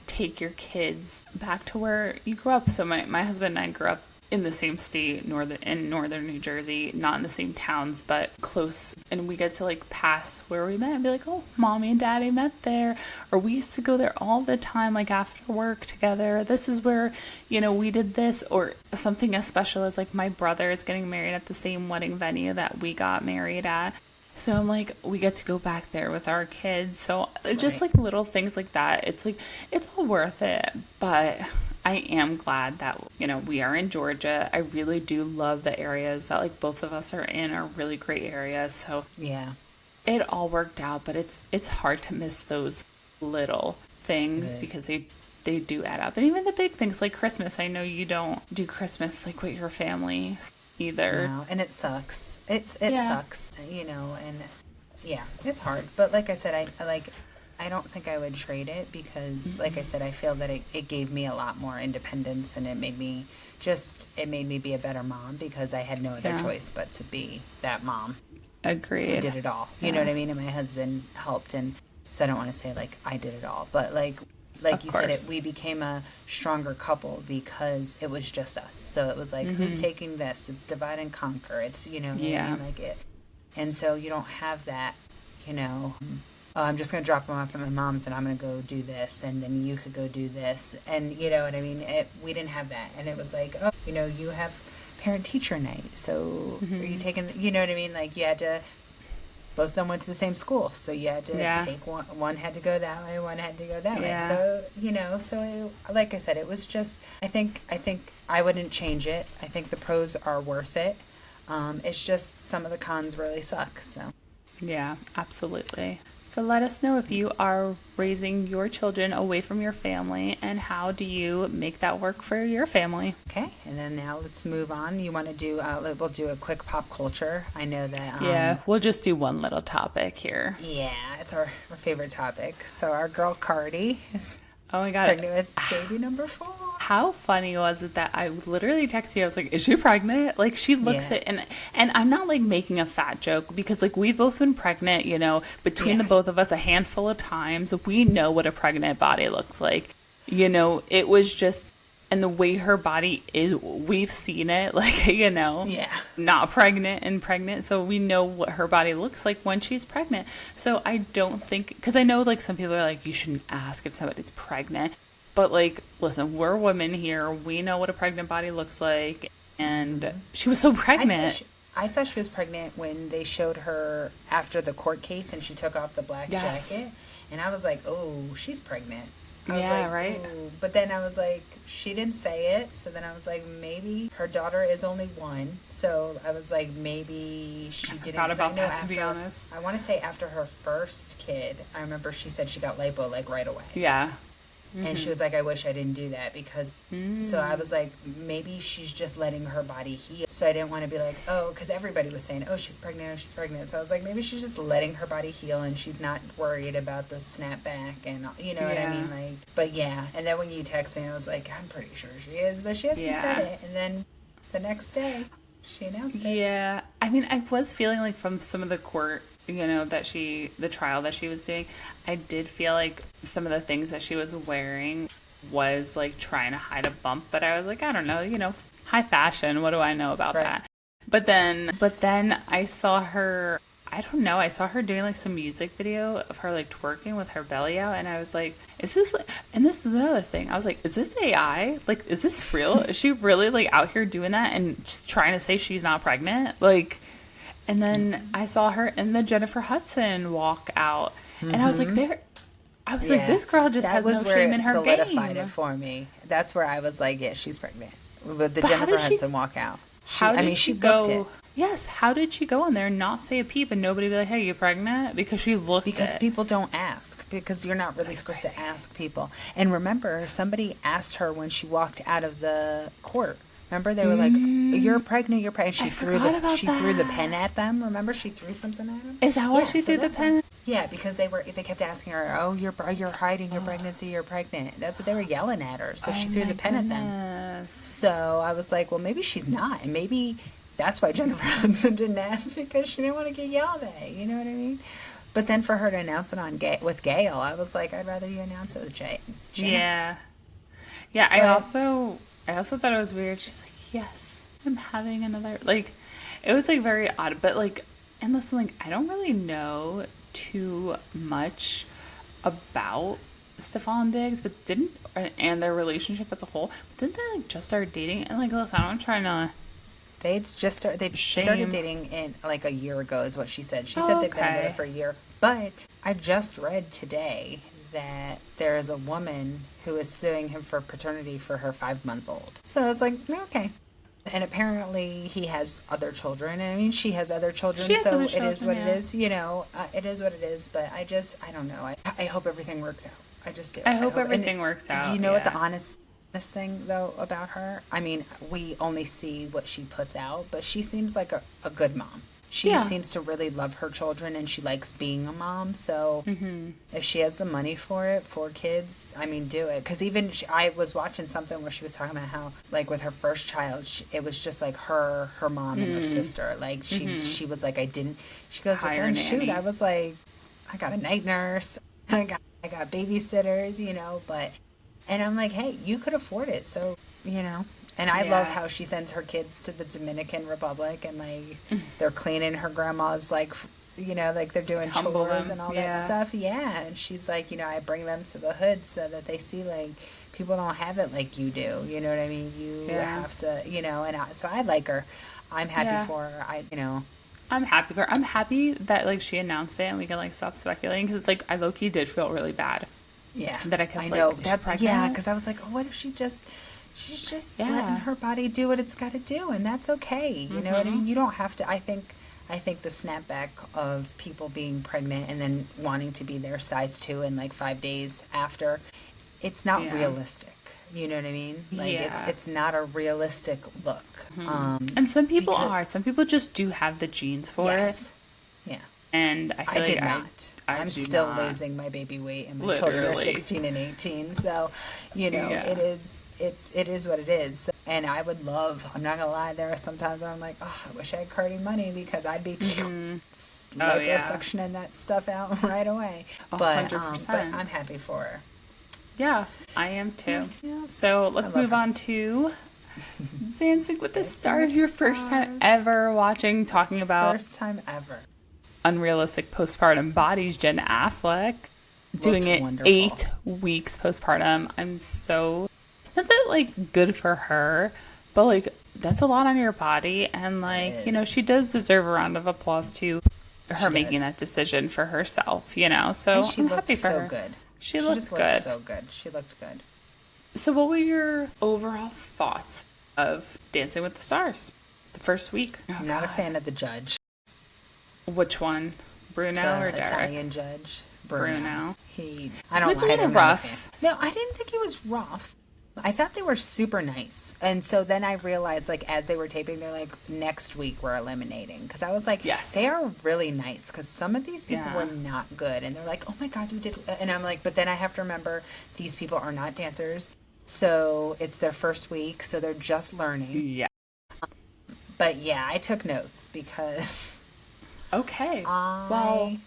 take your kids back to where you grew up. So my husband and I grew up in the same state, in northern New Jersey, not in the same towns, but close. And we get to like pass where we met and be like, oh, mommy and daddy met there. Or we used to go there all the time, like after work together. This is where, we did this. Or something as special as like my brother is getting married at the same wedding venue that we got married at. So I'm like, we get to go back there with our kids. So just Right. like little things like that. It's like, it's all worth it. But I am glad that, we are in Georgia. I really do love the areas that like both of us are in, are really great areas. So Yeah. it all worked out, but it's hard to miss those little It things is. because they do add up. And even the big things like Christmas. I know you don't do Christmas like with your family either. No, and it sucks. It Yeah. sucks, and yeah, it's hard. But like I said, I don't think I would trade it because, like I said, I feel that it gave me a lot more independence and it made me be a better mom because I had no other Yeah. choice but to be that mom who Agreed. did it all. You know Yeah. what I mean? And my husband helped, and so I don't want to say like I did it all, but like Of you said, course. we became a stronger couple because it was just us. So it was like, who's taking this? It's divide and conquer. It's what I Yeah. mean, like it. And so you don't have that, oh, I'm just going to drop them off at my mom's and I'm going to go do this, and then you could go do this, and you know what I mean. We didn't have that, and it was like, oh, you have parent teacher night. So are you taking? You know what I mean? Like you had to. Both of them went to the same school, so you had to Yeah. take one. One had to go that way, one had to go that way. Yeah. So like I said, it was just. I think I wouldn't change it. I think the pros are worth it. It's just some of the cons really suck. So Yeah, absolutely. So let us know if you are raising your children away from your family, and how do you make that work for your family? Okay, and then now let's move on. You want to do, we'll do a quick pop culture. I know that, Yeah, we'll just do one little topic here. yeah, it's our favorite topic. So our girl Cardi is Oh my God. pregnant with baby number 4. How funny was it that I literally texted you? I was like, "Is she pregnant?" Like, she looks Yeah. it, and I'm not like making a fat joke, because like we've both been pregnant, between the Yes. both of us a handful of times. We know what a pregnant body looks like. It was just, and the way her body is, we've seen it, like, Yeah. not pregnant and pregnant, so we know what her body looks like when she's pregnant. So I don't think, because I know like some people are like, you shouldn't ask if somebody's pregnant. But, like, listen, we're women here. We know what a pregnant body looks like. And she was so pregnant. I thought she was pregnant when they showed her after the court case and she took off the black Yes. jacket. And I was like, oh, she's pregnant. I was Yeah, like, right? ooh. But then I was like, she didn't say it. So then I was like, maybe her daughter is only 1. So I was like, maybe she didn't. Forgot 'cause I about know that, to be honest. I want to say after her first kid, I remember she said she got lipo like right away. Yeah. And she was like, I wish I didn't do that because, so I was like, maybe she's just letting her body heal. So I didn't want to be like, oh, because everybody was saying, oh, she's pregnant, oh, she's pregnant. So I was like, maybe she's just letting her body heal and she's not worried about the snapback and, you know what I Yeah. mean? Like, but yeah. And then when you text me, I was like, I'm pretty sure she is, but she hasn't said Yeah. it. And then the next day, she announced it. Yeah. I mean, I was feeling like from some of the court, the trial that she was doing, I did feel like some of the things that she was wearing was like trying to hide a bump, but I was like, I don't know, high fashion. What do I know about Right. that? But then I saw her, I don't know, I saw her doing like some music video of her like twerking with her belly out, and I was like, is this like, and this is another thing. I was like, is this AI? Like, is this real? Is she really like out here doing that and just trying to say she's not pregnant? Like, and then I saw her in the Jennifer Hudson walk out, and I was like, Yeah. this girl just That has was no where shame it in her solidified game. it for me. That's where I was like, yeah, she's pregnant. With the But how Jennifer did she- Hudson walkout. How did she looked go? it. Yes, how did she go on there and not say a peep and nobody be like, "Hey, you pregnant?" Because she looked Because it. people don't ask. Because you're not really supposed to ask people. And remember, somebody asked her when she walked out of the court. Remember, they were like, "You're pregnant, you're pregnant." She threw forgot about the that. pen at them. Remember, she threw something at them. Is that why Yeah, she so threw the that's pen? Yeah, because they kept asking her, "Oh, you're hiding your pregnancy. You're pregnant." That's what they were yelling at her. So she threw the pen at them. at them. So I was like, well, maybe she's not. And maybe that's why Jennifer Hudson didn't ask, because she didn't want to get yelled at. You know what I mean? But then for her to announce it with Gail, I was like, I'd rather you announce it with Jenna. Yeah, yeah. I also thought it was weird. She's like, "Yes, I'm having another." Like, it was like very odd. But like, and listen, like, I don't really know too much about Stefan Diggs, but and their relationship as a whole. But didn't they like just start dating? And like, listen, I'm trying to. They started Shame. dating in like a year ago, is what she said. She Oh, said they've been okay. together for a year. But I just read today that there is a woman who is suing him for paternity for her 5-month-old. So I was like, okay. And apparently he has other children. I mean, she has other children, She has so other it is children, what yeah. it is. It is what it is. But I don't know. I hope everything works out. I just do. I hope and everything works out. Do you know what the yeah. honest thing though about her? I mean, we only see what she puts out, but she seems like a good mom. She Yeah. seems to really love her children, and she likes being a mom. So Mm-hmm. if she has the money for it, for kids, I mean, do it. Because even I was watching something where she was talking about how, like, with her first child, it was just like her mom, and her sister. Like, she was like, she goes, but Hire then a shoot, nanny. I was like, I got a night nurse, I got babysitters, but, and I'm like, hey, you could afford it, so, And I love Yeah. how she sends her kids to the Dominican Republic, and like they're cleaning her grandma's, like, like they're doing Humble chores them, and all yeah. that stuff. Yeah, and she's like, I bring them to the hood so that they see, like, people don't have it like you do. You know what I mean? You Yeah. have to, so I like her. I'm happy Yeah. for her. I'm happy for her. I'm happy that like she announced it and we can like stop speculating, because it's like I low key did feel really bad. Yeah, That I kept, like, know. is she That's pregnant? because I was like, oh, what if she's just Yeah. letting her body do what it's got to do, and that's okay. You know what I mean? You don't have to. I think I think the snapback of people being pregnant and then wanting to be their size 2 in like 5 days after, it's not Yeah. realistic. You know what I mean? Like Yeah. it's not a realistic look. And some people Because are. Some people just do have the genes for it. yes. Yeah. And I I feel like did not. I I'm do still not. losing my baby weight, and my children are Literally. 16 and 18. So, you know, Yeah. it is what it is. And I would love. I'm not gonna lie. There are sometimes where I'm like, oh, I wish I had Cardi money because I'd be Oh, yeah. liposuctioning that stuff out right away. A But 100%. I'm happy for her. Yeah, I am too. Yeah. So I let's love move her. on to Dancing with the Dancing Stars. with Your the first time Stars. ever watching, talking about First time ever. unrealistic postpartum bodies. Jen Affleck doing Looked it wonderful. 8 weeks postpartum. I'm so, not that like good for her, but like that's a lot on your body, and like, you know, is. she does deserve a round of applause too. Her She making does. that decision for herself, you know. So And she I'm looked happy for so her. good. She She looked just good. looked so good. She looked good. So, what were your overall thoughts of Dancing with the Stars the first week? I'm not a fan of the judge. Which one, Bruno The or Derek? Italian judge, Bruno. I don't was a know. I little don't know. rough. No, I didn't think he was rough. I thought they were super nice. And so then I realized, like, as they were taping, they're like, next week we're eliminating. Because I was like, Yes. they are really nice. Because some of these people Yeah. were not good. And they're like, oh my God, you did. And I'm like, but then I have to remember, these people are not dancers. So it's their first week. So they're just learning. Yeah. But yeah, I took notes because Okay. I. Well,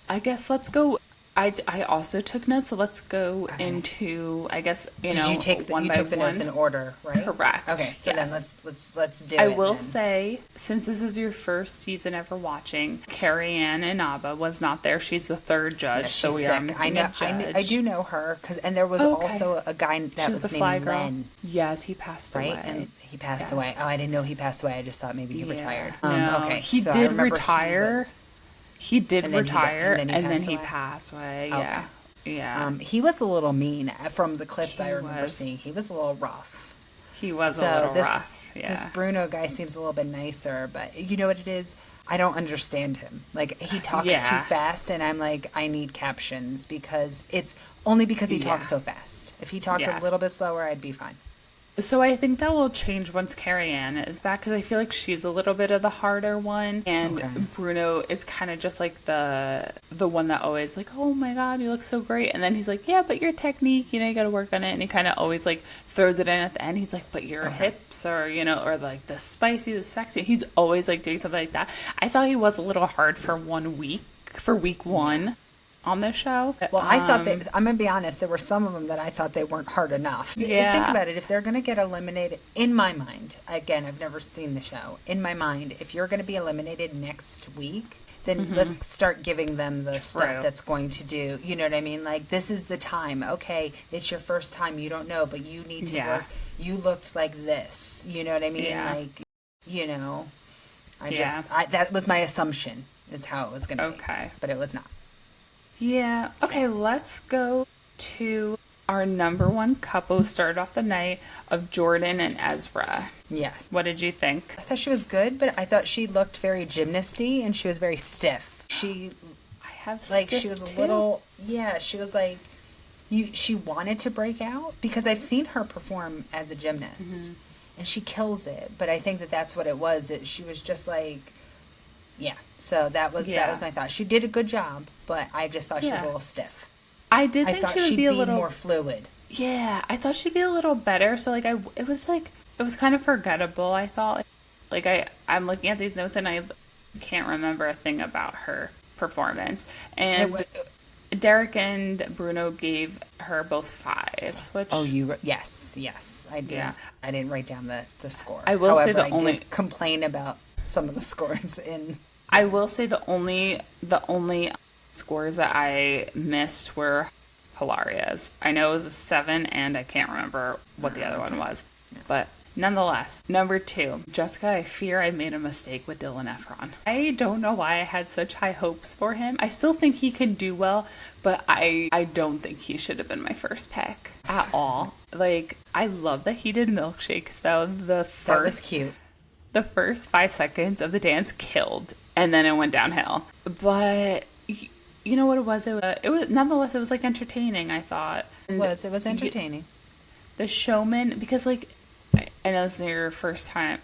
I guess let's go. I also took notes, so let's go into, I guess, you Did know, you take the, one you by took the notes one. in order, right? Correct, Okay, so then yes. let's do I it. will then. say, since this is your first season ever watching, Carrie Ann Inaba was not there. She's the third judge, Yeah, so she's we are sick. missing I know. a judge. I do know her and there was Okay. also a guy that She's was the fly named girl. Len, Yes, he passed right? away. And he passed Yes. away. Oh, I didn't know he passed away. I just thought maybe he Yeah. retired. No, Okay, he so I did remember retire. He did And then he di- retire, and then he passed away? passed away. Okay. Yeah, yeah. He was a little mean from the clips I He remember was. seeing. He was a little rough. He was So a little this rough. Yeah. this Bruno guy seems a little bit nicer, but you know what it is? I don't understand him. Like he talks Yeah. too fast, and I'm like, I need captions because it's only because he talks Yeah. so fast. If he talked Yeah. a little bit slower, I'd be fine. So I think that will change once Carrie Ann is back, because I feel like she's a little bit of the harder one, and Okay. Bruno is kind of just like the one that always like, oh my God, you look so great, and then he's like, yeah, but your technique, you know, you got to work on it, and he kind of always like throws it in at the end. He's like, but your hips, or you know, or like the spicy, the sexy. He's always like doing something like that. I thought he was a little hard for week one on the show. Well, I thought that, I'm going to be honest, there were some of them that I thought they weren't hard enough. Yeah. Think about it. If they're going to get eliminated, in my mind, again, I've never seen the show, in my mind, if you're going to be eliminated next week, then let's start giving them the stuff that's going to do, you know what I mean? Like, this is the time. Okay, it's your first time. You don't know, but you need to Yeah. work. You looked like this. You know what I mean? Yeah. Like, you know, Yeah. that was my assumption is how it was going to be. Okay. But it was not. Yeah. Okay, let's go to our number one couple who started off the night of Jordan and Ezra. Yes. What did you think? I thought she was good, but I thought she looked very gymnasty and she was very stiff. She I have like stiff she was a too. little she was like she wanted to break out because I've seen her perform as a gymnast and she kills it, but I think that that's what it was. She was just like so that was Yeah. my thought. She did a good job, but I just thought she was a Yeah. little stiff. I did I think thought she would she'd be be a little more fluid. Yeah, I thought she'd be a little better. So like it was kind of forgettable, I thought. Like I'm looking at these notes and I can't remember a thing about her performance. And Derek and Bruno gave her both 5s, which Yes, I did. Yeah. I didn't write down the score. I will say However, the I only- did complain about some of the scores in. I will say the only scores that I missed were Hilaria's. I know it was a 7, and I can't remember what the other one was. But nonetheless, number 2, Jessica, I fear I made a mistake with Dylan Efron. I don't know why I had such high hopes for him. I still think he can do well, but I don't think he should have been my first pick at all. Like, I love that he did milkshakes, though. That was cute. The first 5 seconds of the dance killed, and then it went downhill. But you know what it was? It was nonetheless. It was like entertaining. I thought. And It was entertaining. the showman, because like I know this is your first time.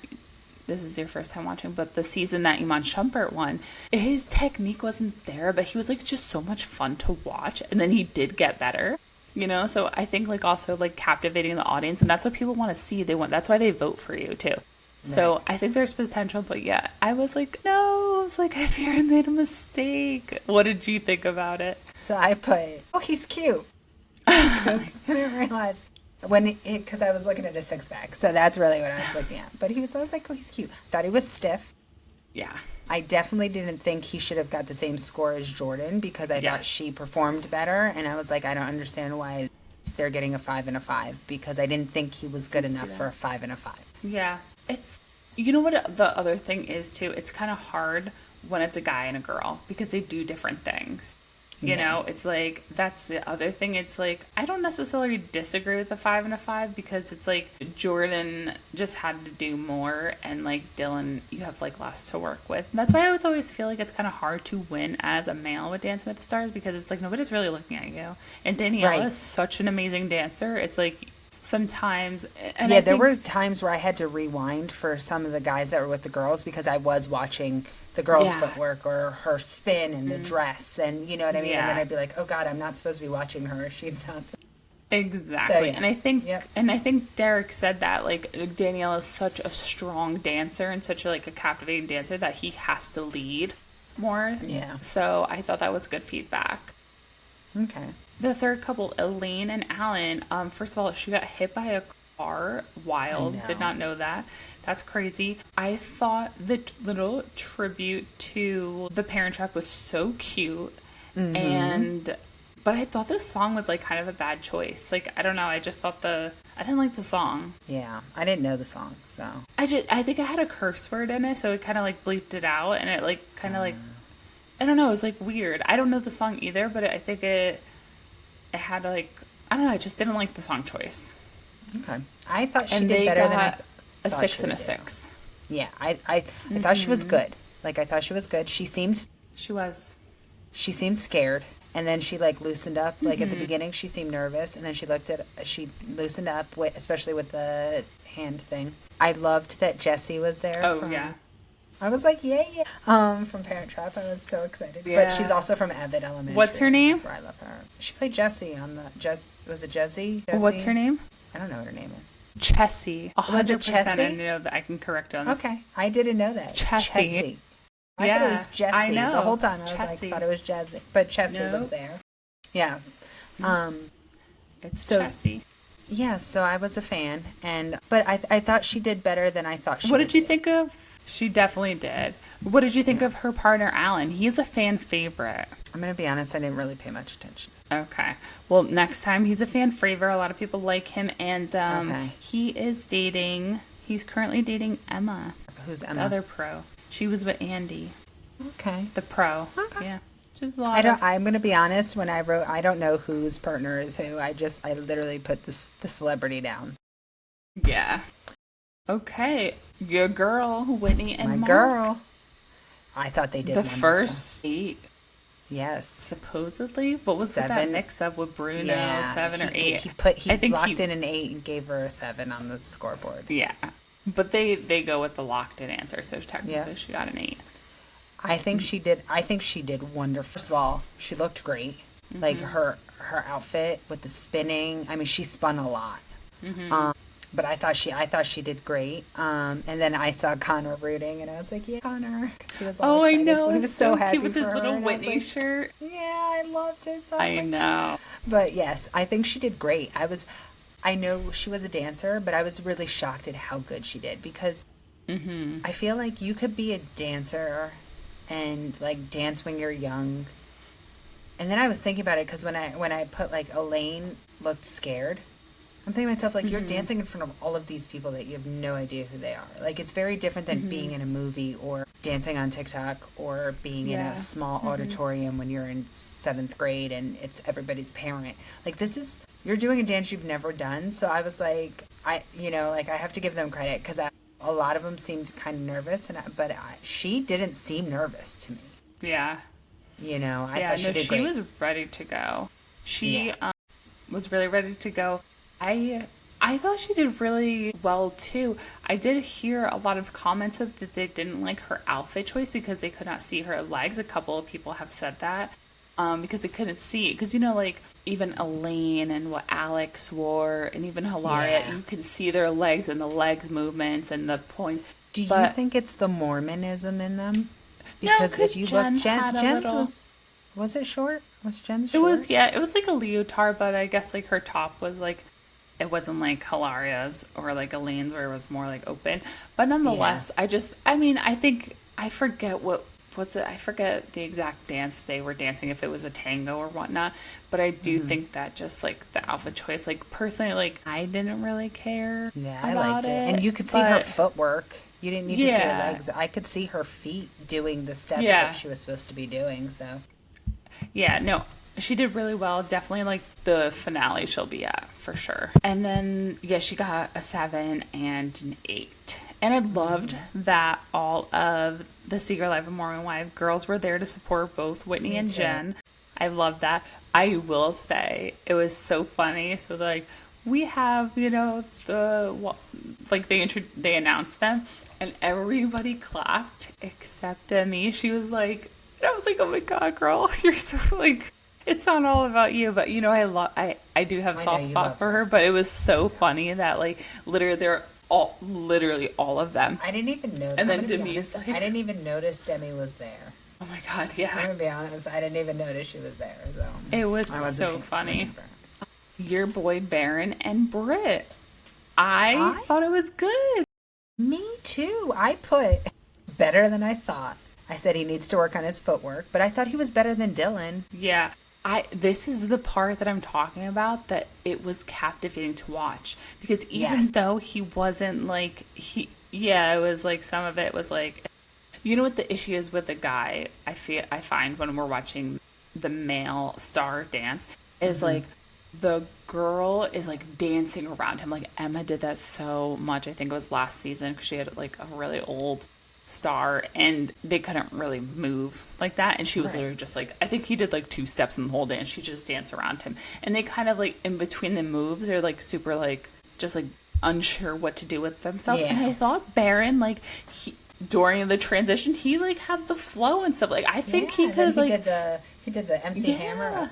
This is your first time watching, but the season that Iman Shumpert won, his technique wasn't there, but he was like just so much fun to watch, and then he did get better. So I think like also like captivating the audience, and that's what people want to see. That's why they vote for you too. So I think there's potential, but yeah, I was like, no, I was like, I fear I made a mistake. What did you think about it? So I put, oh, he's cute. Because I didn't realize because I was looking at his six pack. So that's really what I was looking at. But I was like, oh, he's cute. Thought he was stiff. Yeah. I definitely didn't think he should have got the same score as Jordan because I thought she performed better. And I was like, I don't understand why they're getting a 5 and a 5 because I didn't think he was good enough for a 5 and a 5. Yeah. It's, you know what the other thing is too? It's kind of hard when it's a guy and a girl because they do different things. You know, it's like, that's the other thing. It's like, I don't necessarily disagree with the 5 and a 5 because it's like Jordan just had to do more and like Dylan, you have like less to work with. And that's why I always feel like it's kind of hard to win as a male with Dancing with the Stars because it's like nobody's really looking at you. And Danielle is such an amazing dancer. It's like sometimes. And yeah, there were times where I had to rewind for some of the guys that were with the girls because I was watching the girl's footwork or her spin and the dress and you know what I mean? And then I'd be like, oh God, I'm not supposed to be watching her. She's not. Exactly. So, yeah. And I think Derek said that like Danielle is such a strong dancer and such a captivating dancer that he has to lead more. Yeah. So I thought that was good feedback. Okay. The third couple, Elaine and Alan, first of all, she got hit by a car. Wild. Did not know that. That's crazy. I thought the little tribute to the Parent Trap was so cute. But I thought this song was like kind of a bad choice. Like, I don't know. I just thought I didn't like the song. Yeah. I didn't know the song, so. I think it had a curse word in it, so it kind of like bleeped it out. And it like kind of like, I don't know. It was like weird. I don't know the song either, but I think it had like, I don't know. I just didn't like the song choice. Okay. I thought she did better than I thought. A 6 and a 6. Yeah, I thought she was good. Like, I thought she was good. She seemed scared. And then she, like, loosened up. Like, at the beginning, she seemed nervous. And then she loosened up, especially with the hand thing. I loved that Jessie was there. Oh, yeah. I was like, yay. From Parent Trap. I was so excited. Yeah. But she's also from Abbott Elementary. What's her name? That's where I love her. She played Jessie on was it Jessie? What's her name? I don't know what her name is. Chessie. 100%. Chessie? I know that I can correct her on this. Okay. I didn't know that. Chessie. I thought it was Jessie. I know. The whole time I was thought it was Jessie. But Chessie was there. Yes. It's Chessie. Yeah, so I was a fan. But I thought she did better than I thought she would. What did you think of? She definitely did. What did you think of her partner, Alan? He's a fan favorite. I'm going to be honest, I didn't really pay much attention. Okay. Well, next time he's a fan favorite. A lot of people like him. And he's currently dating Emma. Who's Emma? The other pro. She was with Andy. Okay. The pro. Okay. Yeah. I'm going to be honest, when I wrote, I don't know whose partner is who. I literally put the celebrity down. Yeah. Okay. Your girl, Whitney and Mark. My girl. I thought they did the first 8. Yes. Supposedly? What was with that mix-up with Bruno? Yeah, 7 or 8? He locked in an 8 and gave her a 7 on the scoreboard. Yeah. But they go with the locked-in answer, so technically she got an 8. I think she did wonderful. First of all, she looked great. Mm-hmm. Like her outfit with the spinning. I mean, she spun a lot. Mm-hmm. But I thought she did great. And then I saw Connor rooting, and I was like, "Yeah, Connor!" He was all excited. I know. He was so happy cute with his little Whitney shirt. Yeah, I loved it. So I know. But yes, I think she did great. I know she was a dancer, but I was really shocked at how good she did because I feel like you could be a dancer and like dance when you're young. And then I was thinking about it because when I put like Elaine looked scared. I'm thinking to myself, like, you're dancing in front of all of these people that you have no idea who they are. Like, it's very different than being in a movie or dancing on TikTok or being in a small auditorium when you're in 7th grade and it's everybody's parent. Like, you're doing a dance you've never done. So I was like, I have to give them credit because a lot of them seemed kind of nervous, she didn't seem nervous to me. Yeah. I Yeah, thought she no, did she great. was ready to go. She Yeah. was really ready to go. I thought she did really well too. I did hear a lot of comments that they didn't like her outfit choice because they could not see her legs. A couple of people have said that because they couldn't see. Because like even Elaine and what Alex wore, and even Hilaria, Yeah. you can see their legs and the legs movements and the point. Do you But think it's the Mormonism in them? no, Because if because you look, Jen had a Jen's little. was it short? Was Jen's It short? was, yeah, it was like a leotard, but I guess like her top was like, it wasn't like Hilaria's or like Elaine's where it was more like open. But Yeah. nonetheless, I think, I forget what's it, I forget the exact dance they were dancing, if it was a tango or whatnot. But I do think that just like the outfit choice, like personally, like I didn't really care Yeah, I about liked it. And you could see her but footwork. You didn't need to see her yeah, legs. I could see her feet doing the steps yeah. that she was supposed to be doing. So, Yeah, no, she did really well. Definitely like the finale she'll be at for sure. And then, yeah, she got a 7 and an 8. And I loved that all of the Secret Life of Mormon Wives girls were there to support both Whitney me and too. Jen. I love that. I will say it was so funny. So like we have, like they announced them and everybody clapped except Demi. She was like, and I was like, oh my god, girl, you're so like. It's not all about you, but I do have a I know soft you spot love for her. her. But it was so funny that like literally all of them. I didn't even know. And I'm then gonna be Demi's honest, like, I didn't even notice Demi was there. oh my god, I'm yeah, gonna be honest. I didn't even notice she was there. So it was I wasn't so paying funny. attention. Your boy Baron and Britt. I I thought it was good. Me too. I put better than I thought. I said he needs to work on his footwork, but I thought he was better than Dylan. Yeah. This is the part that I'm talking about, that it was captivating to watch, because even Yes. though he wasn't like it was like some of it was like, you know what the issue is with the guy, I find when we're watching the male star dance is like the girl is like dancing around him. Like Emma did that so much. I think it was last season because she had like a really old star and they couldn't really move like that, and she was Right. literally just like, I think he did like 2 steps in the whole dance, she just danced around him, and they kind of like in between the moves they're like super like just like unsure what to do with themselves. And Yeah. I thought Baron, like during the transition, he like had the flow and stuff. Like I think Yeah, he and then could like he did the MC Hammer.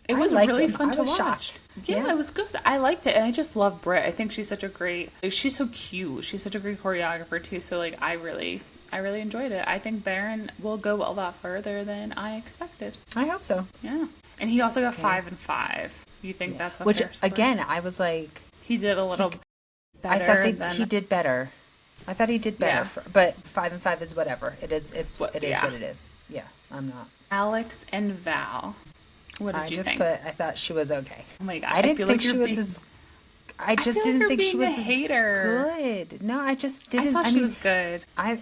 it I was liked really him. fun I to was watch. shocked. Yeah, Yeah. it was good. I liked it, and I just love Britt. I think she's such a great. Like, she's so cute. She's such a great choreographer too. So like, I really enjoyed it. I think Baron will go a lot further than I expected. I hope so. Yeah, and he also got 5 and 5. You think that's a Which fair score? again, I was like, He did a little I better thought than he did better. I thought he did better, Yeah. but 5 and 5 is whatever. It is. It is what it Yeah. is. Yeah, I'm not. Alex and Val. What did you think? I thought she was okay. Oh my god, I didn't feel think like she you're was being- as. I just feel like didn't you're think she being was a as hater. good. No, I just I didn't. thought she mean, was good. I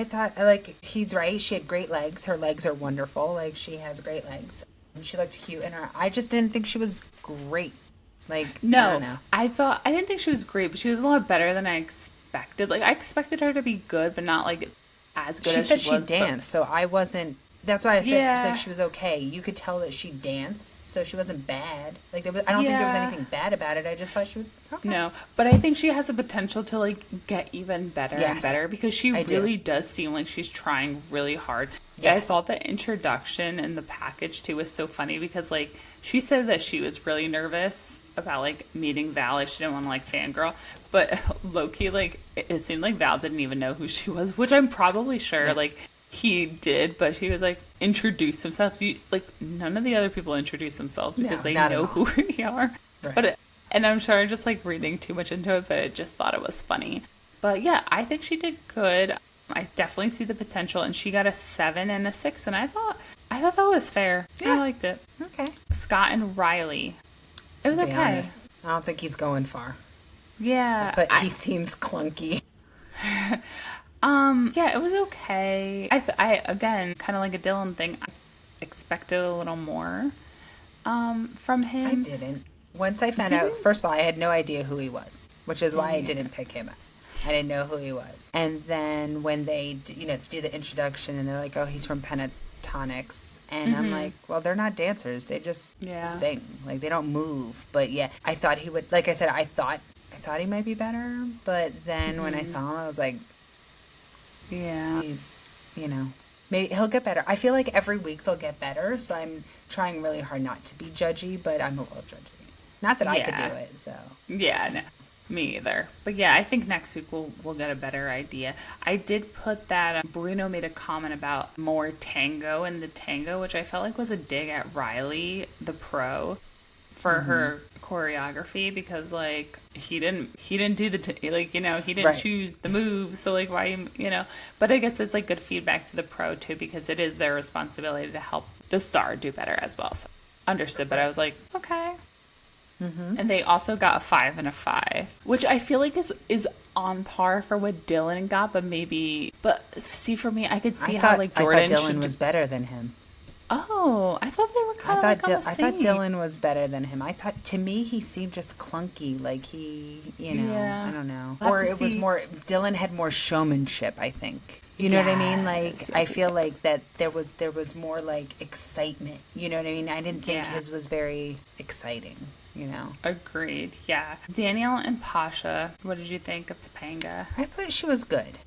thought like he's right. She had great legs. Her legs are wonderful. Like she has great legs. And she looked cute in her. I just didn't think she was great. Like I No, don't know. I didn't think she was great, but she was a lot better than I expected. Like I expected her to be good, but not like as good She as said she she was. danced, so I wasn't. That's why I said Yeah. like she was okay. You could tell that she danced, so she wasn't bad. Like I don't think there was Yeah. anything bad about it. I just thought she was okay. No, but I think she has the potential to like get even better and Yes, better, because she I do. really does seem like she's trying really hard. I Yes. thought the introduction and the package too was so funny, because like she said that she was really nervous about like meeting Val. Like, she didn't want to like fangirl, but low-key like it seemed like Val didn't even know who she was, which I'm probably sure like he did, but she was like introduce himself. So like none of the other people introduce themselves because No, they not at know all. who we are. Right. But and I'm sure I'm just like reading too much into it, but I just thought it was funny. But yeah, I think she did good. I definitely see the potential, and she got a 7 and a 6, and I thought that was fair. Yeah. I liked it. Okay. Scott and Riley. It was To be okay. honest, I don't think he's going far, Yeah. but he seems clunky. Yeah, it was okay. I again, kind of like a Dylan thing, I expected a little more from him. I didn't. Once I found out, first of all, I had no idea who he was, which is why I didn't pick him up. I didn't know who he was. And then when they, do the introduction and they're like, oh, he's from Pentatonics. And I'm like, well, they're not dancers. They just sing. Like, they don't move. But yeah, I thought he would, like I said, I thought he might be better. But then when I saw him, I was like, he's, maybe he'll get better. I feel like every week they'll get better. So I'm trying really hard not to be judgy, but I'm a little judgy. Not that I could do it, so. Yeah, no. Me either. But yeah, I think next week we'll get a better idea. I did put that Bruno made a comment about more tango in the tango, which I felt like was a dig at Riley, the pro, for her choreography, because like he didn't do the he didn't choose the move, so like why but I guess it's like good feedback to the pro too, because it is their responsibility to help the star do better as well. So understood, but I was like, okay. And they also got a 5 and a 5, which I feel like is on par for what Dylan got, but see, for me, I could see how like Jordan I thought Dylan was better than him. Oh, I thought they were kind of like on the same. I thought Dylan was better than him. I thought, to me, he seemed just clunky, like he, I don't know. Or it was more, Dylan had more showmanship, I think. You know what I mean? Like, I feel like that there was more like excitement. You know what I mean? I didn't think his was very exciting. Agreed. Yeah. Danielle and Pasha, what did you think of Topanga? I thought she was good.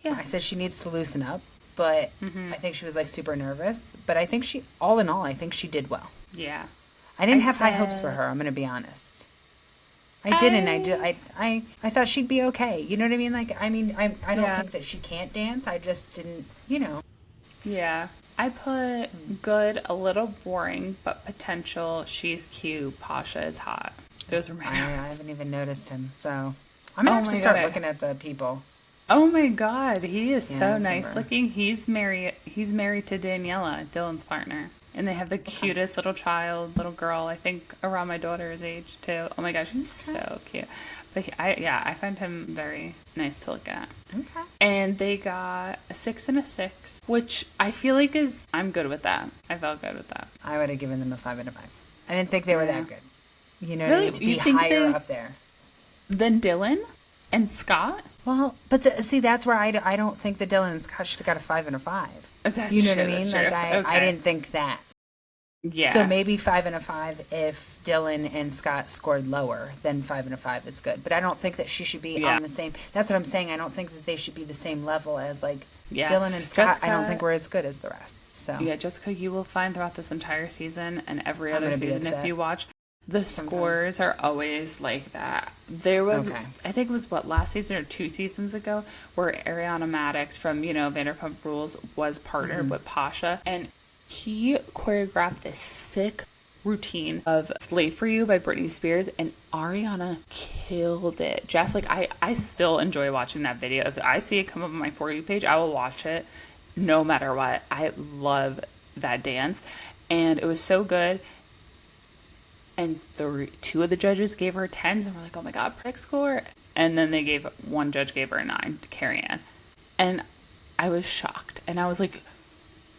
Yeah. I said she needs to loosen up, but I think she was like super nervous. But I think all in all, I think she did well. Yeah. I didn't have high hopes for her. I'm going to be honest. I didn't. I thought she'd be okay. You know what I mean? Like, I don't think that she can't dance. I just didn't, Yeah. I put good, a little boring, but potential. She's cute. Pasha is hot. Those were my notes. I haven't even noticed him, so I'm gonna have to start looking at the people. Oh my God, he is so nice looking. He's married to Daniela, Dylan's partner. And they have the cutest little girl, I think around my daughter's age too. Oh my gosh, he's so cute. But I find him very nice to look at. Okay. And they got a 6 and a 6, which I feel like I'm good with that. I felt good with that. I would have given them a 5 and a 5. I didn't think they were that good. You know, really? To be higher up there than Dylan and Scott. Well, but that's where I don't think that Dylan and Scott should have got a 5 and a 5. That's you know true, what I mean? Like I didn't think that. Yeah. So maybe 5 and a 5 if Dylan and Scott scored lower, then 5 and a 5 is good. But I don't think that she should be on the same. That's what I'm saying. I don't think that they should be the same level as like Dylan and Scott. Jessica, I don't think we're as good as the rest. So yeah, Jessica, you will find throughout this entire season and every other season if you watch, the scores are always like that. There was, I think it was last season or 2 seasons ago, where Ariana Madix from Vanderpump Rules was partnered with Pasha, and he choreographed this sick routine of Slave for You by Britney Spears, and Ariana killed it. Just like I still enjoy watching that video. If I see it come up on my For You page, I will watch it no matter what. I love that dance, and it was so good. And 2 of the judges gave her 10s, and we're like, oh my God, perfect score. And then one judge gave her a 9 to Carrie Ann. And I was shocked. And I was like,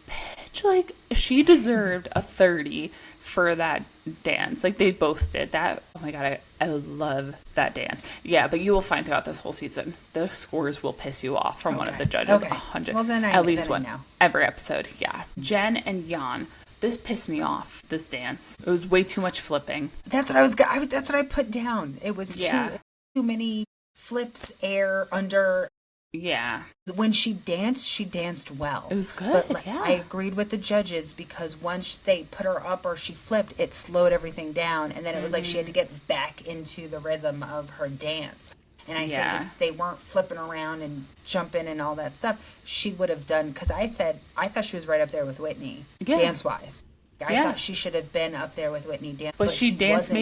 bitch, like, she deserved a 30 for that dance. Like, they both did that. Oh my God, I love that dance. Yeah, but you will find throughout this whole season, the scores will piss you off from one of the judges. 100. Well, then at least one. Every episode, yeah. Jen and Jan. This pissed me off, this dance. It was way too much flipping. That's what that's what I put down. It was too many flips, air, under. Yeah. When she danced well. It was good, but I agreed with the judges, because once they put her up or she flipped, it slowed everything down. And then it was like she had to get back into the rhythm of her dance. And I think if they weren't flipping around and jumping and all that stuff, she would have done, because I thought she was right up there with Whitney, dance-wise. I thought she should have been up there with Whitney dance, but she danced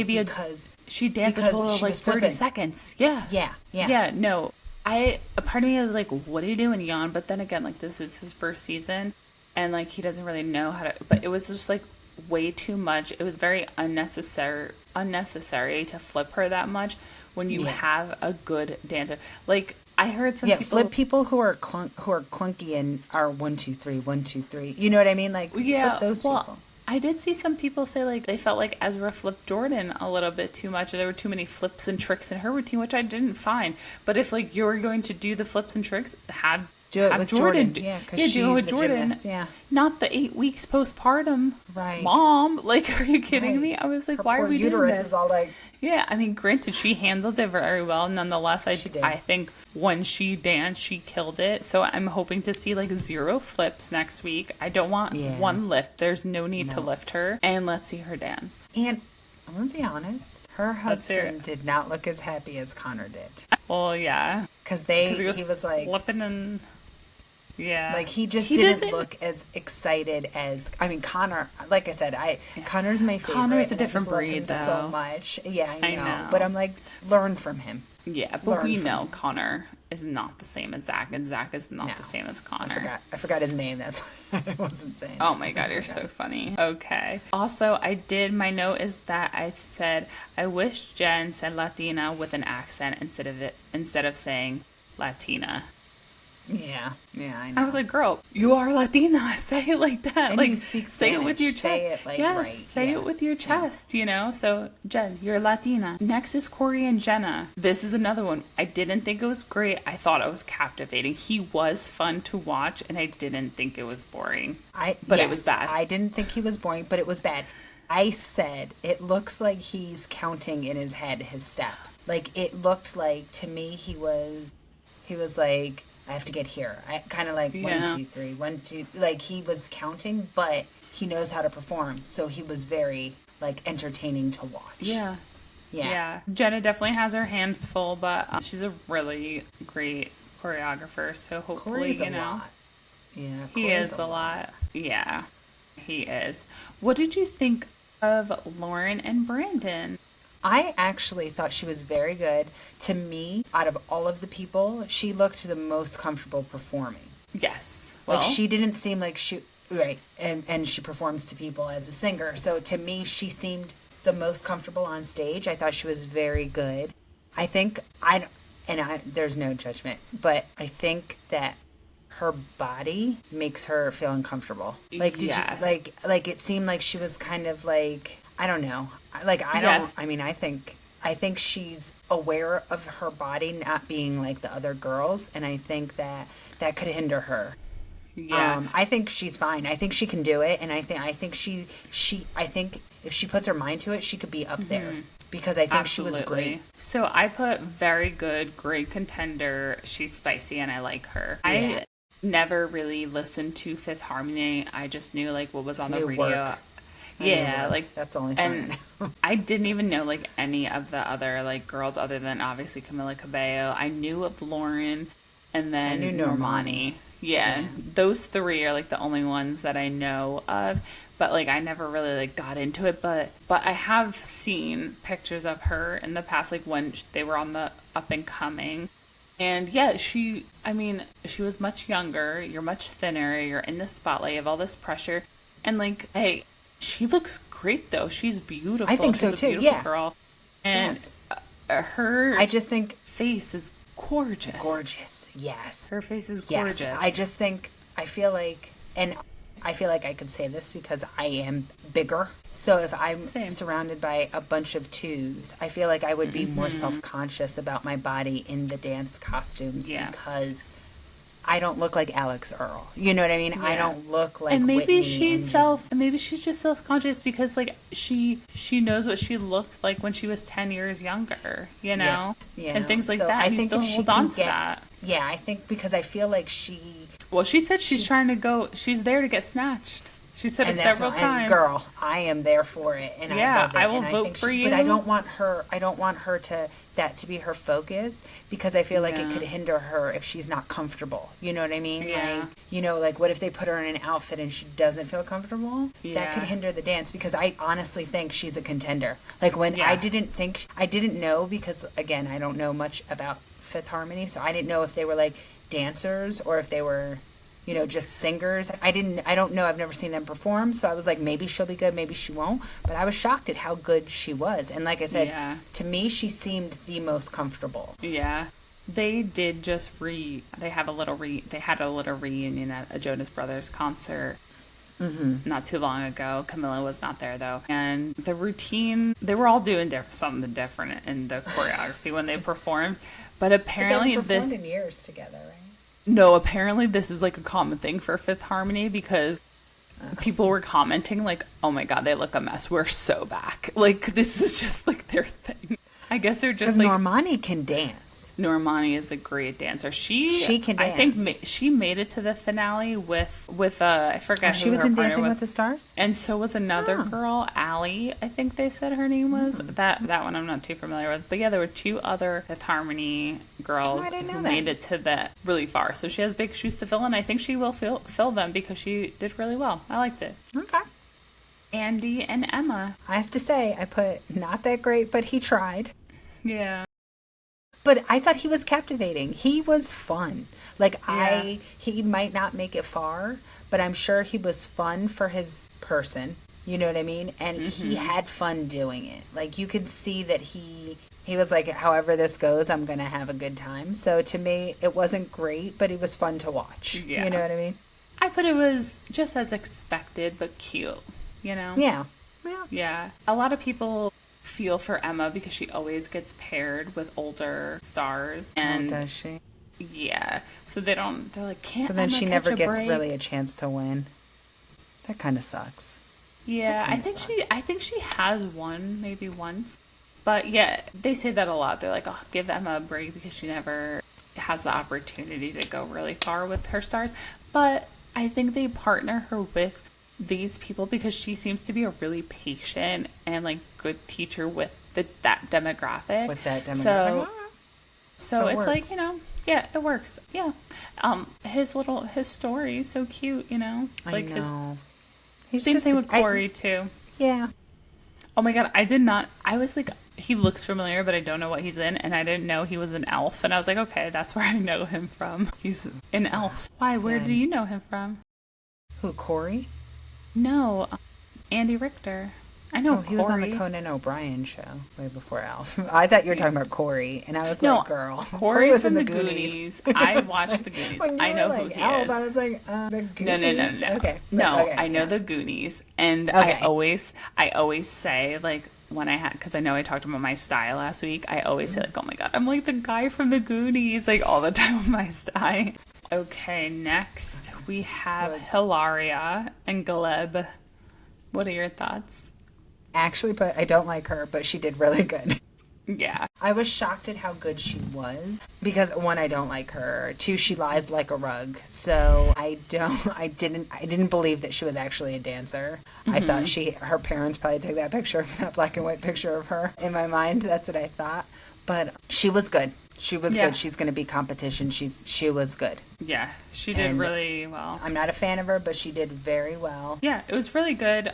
she danced a total of like 30 seconds. Yeah. Yeah, no. A part of me was like, what are you doing, Jan? But then again, like, this is his first season, and like, he doesn't really know how to, but it was just like way too much. It was very unnecessary to flip her that much when you have a good dancer. Like, I heard some people flip people who are clunky and are 1 2 3 1 2 3. You know what I mean? Like, flip those people. I did see some people say like they felt like Ezra flipped Jordan a little bit too much. There were too many flips and tricks in her routine, which I didn't find. But if like you're going to do the flips and tricks, Do it have with Jordan. Jordan. Yeah, because Yeah, she's do it with a Jordan. gymnast. Yeah. Not the 8 weeks postpartum. Right. Mom, like, are you kidding Right. me? I was like, Her why poor are we doing uterus this? is all like, Yeah, I mean, granted, she handled it very well. Nonetheless, She did. I think when she danced, she killed it. So I'm hoping to see like 0 flips next week. I don't want Yeah. one lift. There's no need to No. lift her. And let's see her dance. and I'm going to be honest, her Let's hear husband it. did not look as happy as Connor did. Well, yeah. Because Because he was like, flipping and yeah. like he just He didn't doesn't- look as excited as, I mean, Connor, like I said, Connor's my favorite. Connor's a and I just different love him breed, so though. much. Yeah, I I know. know. But I'm like, learn from him. Yeah, but learn we from know him. Connor is not the same as Zach, and Zach is not No. the same as Connor. I forgot his name. That's why I wasn't saying Oh it. my god, I you're forgot. so funny. Okay. Also, my note is that I said I wish Jen said Latina with an accent instead of saying Latina. Yeah, I know. I was like, girl, you are Latina. Say it like that. And like you speak say it with your Spanish. Say chest. it, like, yes, right. say Yeah. it with your chest, So, Jen, you're Latina. Next is Corey and Jenna. This is another one. I didn't think it was great. I thought it was captivating. He was fun to watch, and I didn't think it was boring. But it was bad. I didn't think he was boring, but it was bad. I said it looks like he's counting in his head his steps. Like it looked like to me he was like, I have to get here. I kind of like Yeah. 1, 2, 3, 1, 2. Like he was counting, but he knows how to perform. So he was very like entertaining to watch. Yeah. Yeah. Jenna definitely has her hands full, but she's a really great choreographer. So hopefully, Corey's a lot. Yeah, he Corey's is a lot. Yeah, he is. What did you think of Lauren and Brandon? I actually thought she was very good. To me, out of all of the people, she looked the most comfortable performing. Yes. Like Well, she didn't seem like she right, and she performs to people as a singer. So to me, she seemed the most comfortable on stage. I thought she was very good. I think there's no judgment, but I think that her body makes her feel uncomfortable. Like did Yes. you like it seemed like she was kind of like, I don't know. Like I don't Yes. I mean I think she's aware of her body not being like the other girls, and I think that could hinder her. yeah. I think she's fine. I think she can do it, and I think I think if she puts her mind to it, she could be up there because I think she was Absolutely. great. So I put very good, great contender. She's spicy and I like her. Yeah. I never really listened to Fifth Harmony. I just knew like what was on the Knew radio. Work. Yeah, like that's the only song I and know. I didn't even know like any of the other like girls other than obviously Camila Cabello. I knew of Lauren and then knew Normani. Yeah, those 3 are like the only ones that I know of. But like I never really like got into it. But I have seen pictures of her in the past, like when they were on the Up and Coming. And yeah, she was much younger. You're much thinner. You're in the spotlight. You have all this pressure. And like, hey, she looks great though. She's beautiful. I think so, She's a too, beautiful yeah. girl. And Yes. her I just think face is gorgeous. gorgeous. Yes. Her face is gorgeous. Yes. I just think I feel like I could say this because I am bigger. So if I'm Same. surrounded by a bunch of 2s, I feel like I would be more self-conscious about my body in the dance costumes Yeah. because I don't look like Alex Earl. You know what I mean? I Yeah. don't look like And maybe Whitney she's and maybe she's just self-conscious because like she knows what she looked like when she was 10 years younger, Yeah. and things like So that. I And you think still if she hold can on to get- that. Yeah, I think because I feel like she Well, she said she's trying to go. She's there to get snatched. She said it that's several and times. girl, I am there for it, and Yeah, I love it. I will and vote think for But I you. don't want her. I don't want her to be her focus because I feel like it Yeah. could hinder her if she's not comfortable. You know what I mean? Yeah. Like what if they put her in an outfit and she doesn't feel comfortable? That Yeah. could hinder the dance because I honestly think she's a contender. Like when Yeah. I didn't know because again I don't know much about Fifth Harmony, so I didn't know if they were like dancers or if they were just singers. I don't know. I've never seen them perform. So I was like, maybe she'll be good, maybe she won't. But I was shocked at how good she was. And like I said, Yeah. to me, she seemed the most comfortable. Yeah. They did just they had a little reunion at a Jonas Brothers concert. not too long ago. Camilla was not there though. And the routine, they were all doing something different in the choreography when they performed. But apparently But they haven't performed in years together, right? no, apparently this is like a common thing for Fifth Harmony because people were commenting like, oh my God, they look a mess. We're so back. Like, this is just like their thing. I guess they're just Because like... Normani can dance. Normani is a great dancer. She can dance. I think she made it to the finale with I forget who she was her in partner Dancing was. with the Stars? And so was another girl, Allie, I think they said her name was. That one I'm not too familiar with. But yeah, there were two other Fifth Harmony girls who made it to that really far. So she has big shoes to fill, and I think she will fill them because she did really well. I liked it. Okay. Andy and Emma. I have to say, I put not that great, but he tried. Yeah. But I thought he was captivating. He was fun. Like, Yeah. he might not make it far, but I'm sure he was fun for his person. You know what I mean? And he had fun doing it. Like, you could see that he was like, however this goes, I'm going to have a good time. So to me, it wasn't great, but it was fun to watch. Yeah. You know what I mean? I put it was just as expected, but cute, you know? Yeah. Yeah. A lot of people feel for Emma because she always gets paired with older stars. And does she? yeah. So they're like, can't So then Emma she catch never a gets break? really a chance to win. That kind of sucks. Yeah, That I kinda think sucks. I think she has won maybe once. But yeah, they say that a lot. They're like, oh, give Emma a break because she never has the opportunity to go really far with her stars. But I think they partner her with these people because she seems to be a really patient and like good teacher with that demographic. With that demographic. So So it it's like, works. you know, yeah, it works. Yeah. His story is so cute, you know? Like I know. He's same just thing with Corey too. Yeah. Oh my God, I was like, he looks familiar, but I don't know what he's in, and I didn't know he was an elf, and I was like, okay, that's where I know him from. He's an elf. Why? Where Yeah. do you know him from? Who, Corey? No, Andy Richter. I know Oh, he was on the Corey. Conan O'Brien show way before Alf. I thought you were talking about Corey, and I was No, like, girl. Corey's was from in the Goonies. I watched the Goonies. When you I know were who like, he Alf, is. I was like, the Goonies? No. Okay. No, Okay. I know the Goonies, and Okay. I always say like when because I know I talked about my style last week. I always say like, oh my God, I'm like the guy from the Goonies, like all the time with my style. Okay, next we have Hilaria and Gleb. What are your thoughts? Actually, but I don't like her, but she did really good. Yeah. I was shocked at how good she was because one, I don't like her. Two, she lies like a rug. So I didn't believe that she was actually a dancer. I thought her parents probably took that picture, that black and white picture of her. In my mind, that's what I thought. But she was good. She was good. She's going to be competition. She was good. Yeah, she did And really well. I'm not a fan of her, but she did very well. Yeah, it was really good.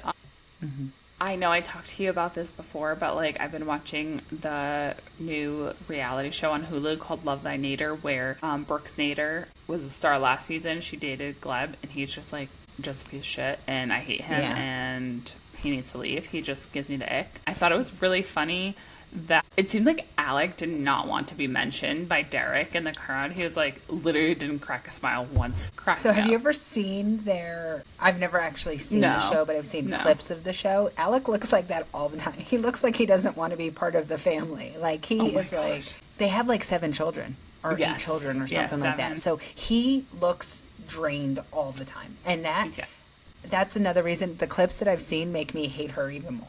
I know I talked to you about this before, but like I've been watching the new reality show on Hulu called Love Thy Nader, where Brooks Nader was a star last season. She dated Gleb, and he's just like just a piece of shit, and I hate him, and he needs to leave. He just gives me the ick. I thought it was really funny that it seemed like Alec did not want to be mentioned by Derek in the crowd. He was like literally didn't crack a smile once. So have you ever seen I've never actually seen the show, but I've seen clips of the show. Alec looks like that all the time. He looks like he doesn't want to be part of the family. Like he is like, they have like 7 children or 8 children or something like that. So he looks drained all the time. And that's another reason the clips that I've seen make me hate her even more.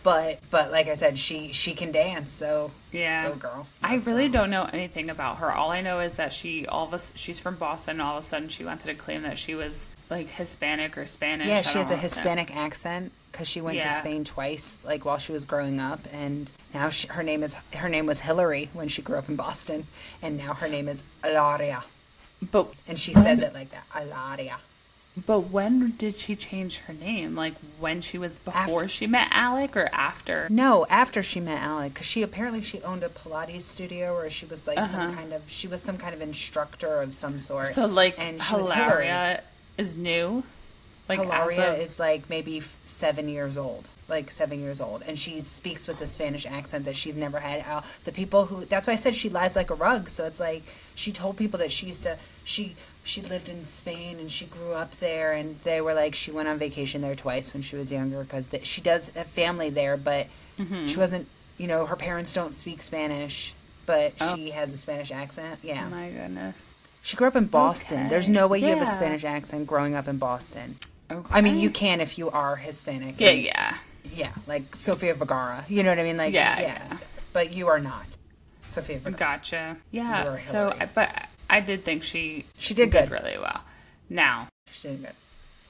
But like I said, she can dance, so go girl. I really don't know anything about her. All I know is that she's from Boston. All of a sudden, she wanted to claim that she was like Hispanic or Spanish. Yeah, she has a Hispanic accent because she went to Spain twice, like while she was growing up, and now her name was Hillary when she grew up in Boston, and now her name is Alaria. And she says it like that, Alaria. But when did she change her name? Like when she was before she met Alec or after? No, after she met Alec, because she owned a Pilates studio, or she was like some kind of instructor of some sort. So like and Hilaria is new. Like Hilaria is like maybe 7 years old. like 7 years old, and she speaks with a Spanish accent that she's never had. The people who, that's why I said she lies like a rug. So it's like she told people that she lived in Spain and she grew up there, and they were like, she went on vacation there twice when she was younger because she does have family there, but she wasn't, her parents don't speak Spanish, but she has a Spanish accent. Yeah. Oh my goodness. She grew up in Boston. Okay. There's no way you have a Yeah. Spanish accent growing up in Boston. Okay. I mean, you can if you are Hispanic. Yeah. Yeah, like Sofia Vergara. You know what I mean? Like, Yeah. But you are not Sofia Vergara. Gotcha. You Yeah. are So, Hillary. but I did think she did good. really well. Now, She did good.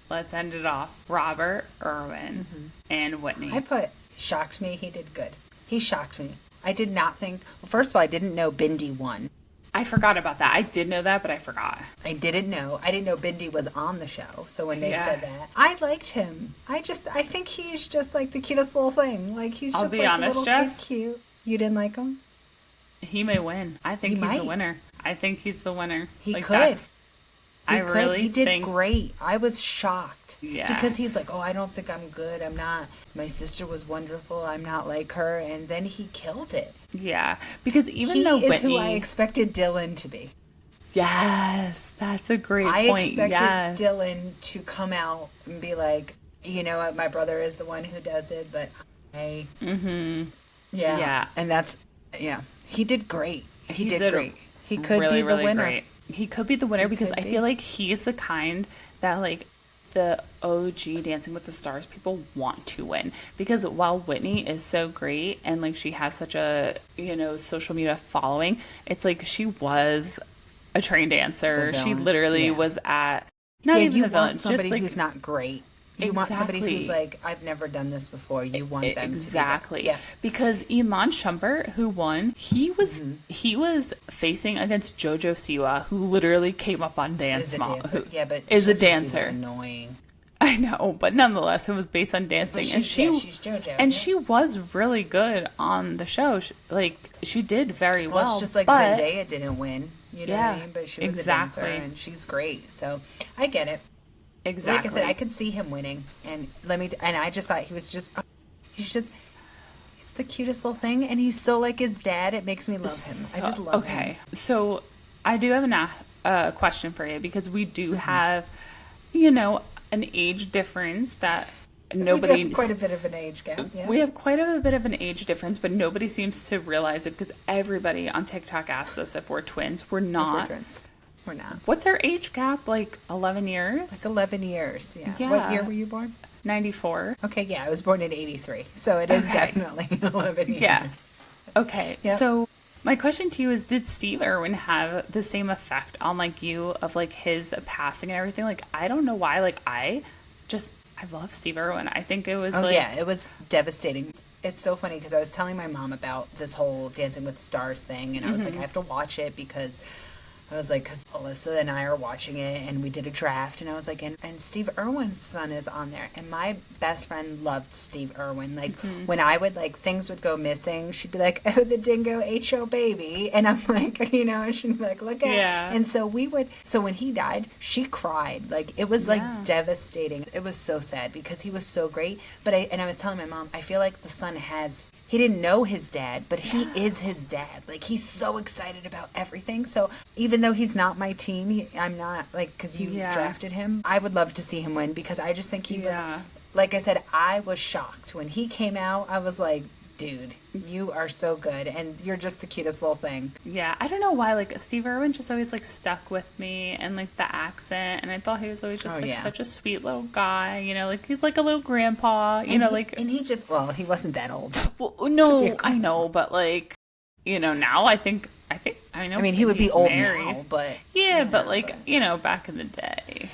let's end it off. Robert, Irwin, and Whitney. I put, shocked me. He did good. He shocked me. I did not think, well, first of all, I didn't know Bindi won. I forgot about that. I did know that, but I forgot. I didn't know Bindi was on the show. So when they Yeah. said that, I liked him. I think he's just like the cutest little thing. Like he's I'll just be like honest, little Jess. cute. You didn't like him? He may win. I think He he's might. the winner. I think he's the winner. He Like, could. that's- He I could. really He did think great. I was shocked. Yeah. Because he's like, oh, I don't think I'm good. I'm not. My sister was wonderful. I'm not like her. And then he killed it. Yeah, because even He though is Whitney, who I expected Dylan to be. yes, that's a great I point. expected Yes. Dylan to come out and be like, you know what, my brother is the one who does it, but I. Yeah. Yeah. And that's, yeah. He did great. He did great. He could really, be the really winner. great. He could be the winner because could I be. feel like he's the kind that like the OG Dancing with the Stars people want to win, because while Whitney is so great and like she has such a social media following, it's like she was a trained dancer. The She villain. literally Yeah. was at not Yeah, even you the villain, want somebody just like who's not great. You want somebody who's Exactly. like, I've never done this before. You want them exactly. to be that. Yeah. Because Iman Shumpert, who won, he was Mm-hmm. he was facing against JoJo Siwa, who literally came up on Dance Is a Mall, dancer. who Yeah, but is a JoJo Siwa's dancer. annoying. I know, but nonetheless, it was based on dancing, and she's JoJo. and yeah. she was really good on the show. She did very well. Well, it's just like but Zendaya didn't win. You know what Yeah, I mean? But she was exactly. a dancer, and she's great. So I get it. exactly. Like I said, I could see him winning, and and I just thought he was just, he's the cutest little thing, and he's so like his dad. It makes me love him. I just love him. Okay, so I do have a question for you, because we do Mm-hmm. have, an age difference that We do nobody. have quite a bit of an age gap. Yes. We have quite a bit of an age difference, but nobody seems to realize it, because everybody on TikTok asks us if we're twins. We're not. We're not. What's our age gap? Like 11 years? Like 11 years. Yeah. Yeah. What year were you born? 94. Okay, yeah, I was born in 83. So it is Okay. definitely 11 years. Yeah. Okay. Yep. So my question to you is, did Steve Irwin have the same effect on like you of like his passing and everything? Like, I don't know why. Like, I love Steve Irwin. I think it was Yeah, it was devastating. It's so funny because I was telling my mom about this whole Dancing with the Stars thing, and I was like, I have to watch it because because Alyssa and I are watching it, and we did a draft, and I was like, and Steve Irwin's son is on there, and my best friend loved Steve Irwin. Like, when I would, things would go missing, she'd be like, oh, the dingo ate your baby, and I'm like, and she'd be like, look at Yeah. And so when he died, she cried. Like, it was, Yeah. devastating. It was so sad because he was so great, but I was telling my mom, I feel like the son he didn't know his dad, but he is his dad. Like, he's so excited about everything. So even though he's not my team, I'm not, because you Yeah. drafted him, I would love to see him win because I just think he was, Yeah. like I said, I was shocked. When he came out, I was like, dude, you are so good, and you're just the cutest little thing. Yeah, I don't know why, like, Steve Irwin just always, like, stuck with me, and, like, the accent, and I thought he was always just, such a sweet little guy, like, he's like a little grandpa, And he just, he wasn't that old. well, no, I know, but, like, now I think, I know. I mean, he would be he's old married. now, but... Yeah, but, like, back in the day.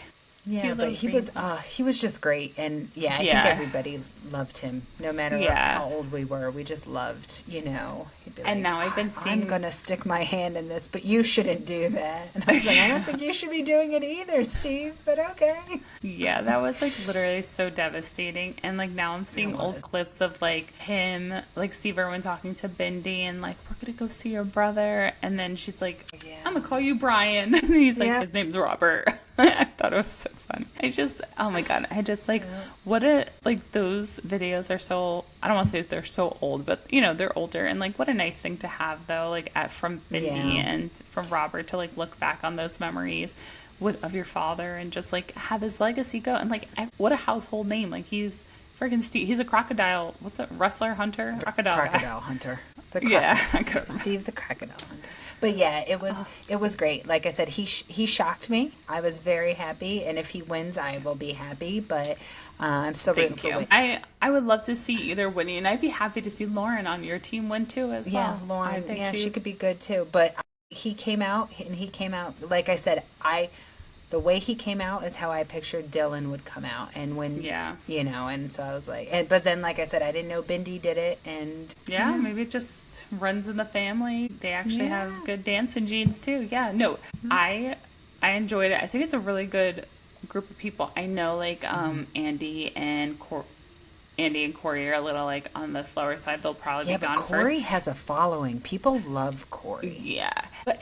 Yeah, Cute but little he was just great, and I think everybody loved him, no matter how old we were. We just loved, he'd be like, And now I've been seeing- I'm gonna stick my hand in this, but you shouldn't do that. And I was like, I don't think you should be doing it either, Steve. But okay. Yeah, that was like literally so devastating. And like now I'm seeing It old was. clips of like him, like Steve Irwin talking to Bindi and like, we're gonna go see your brother. And then she's like, Yeah. I'm gonna call you Brian. And he's like, Yeah. his name's Robert. I thought it was so fun. Oh my God, I just like, like those videos are so, I don't want to say that they're so old, but they're older. And like, what a nice thing to have though, like from Bindi and from Robert to like look back on those memories of your father and just like have his legacy go. And like, what a household name. Like he's freaking Steve. He's a crocodile. What's it? Wrestler, hunter? Crocodile hunter. Yeah. Steve the crocodile hunter. But yeah, it was great. Like I said, he shocked me. I was very happy, and if he wins, I will be happy. But I'm still rooting for Whitney. I would love to see either Whitney, and I'd be happy to see Lauren on your team win too as well. Yeah, Lauren. Yeah, she could be good too. But he came out, like I said, the way he came out is how I pictured Dylan would come out. And when, and so I was like, but then, like I said, I didn't know Bindi did it. And maybe it just runs in the family. They actually have good dancing genes too. Yeah, no, I enjoyed it. I think it's a really good group of people. I know like Andy and Corey are a little like on the slower side. They'll probably be gone first. Corey has a following. People love Corey. Yeah,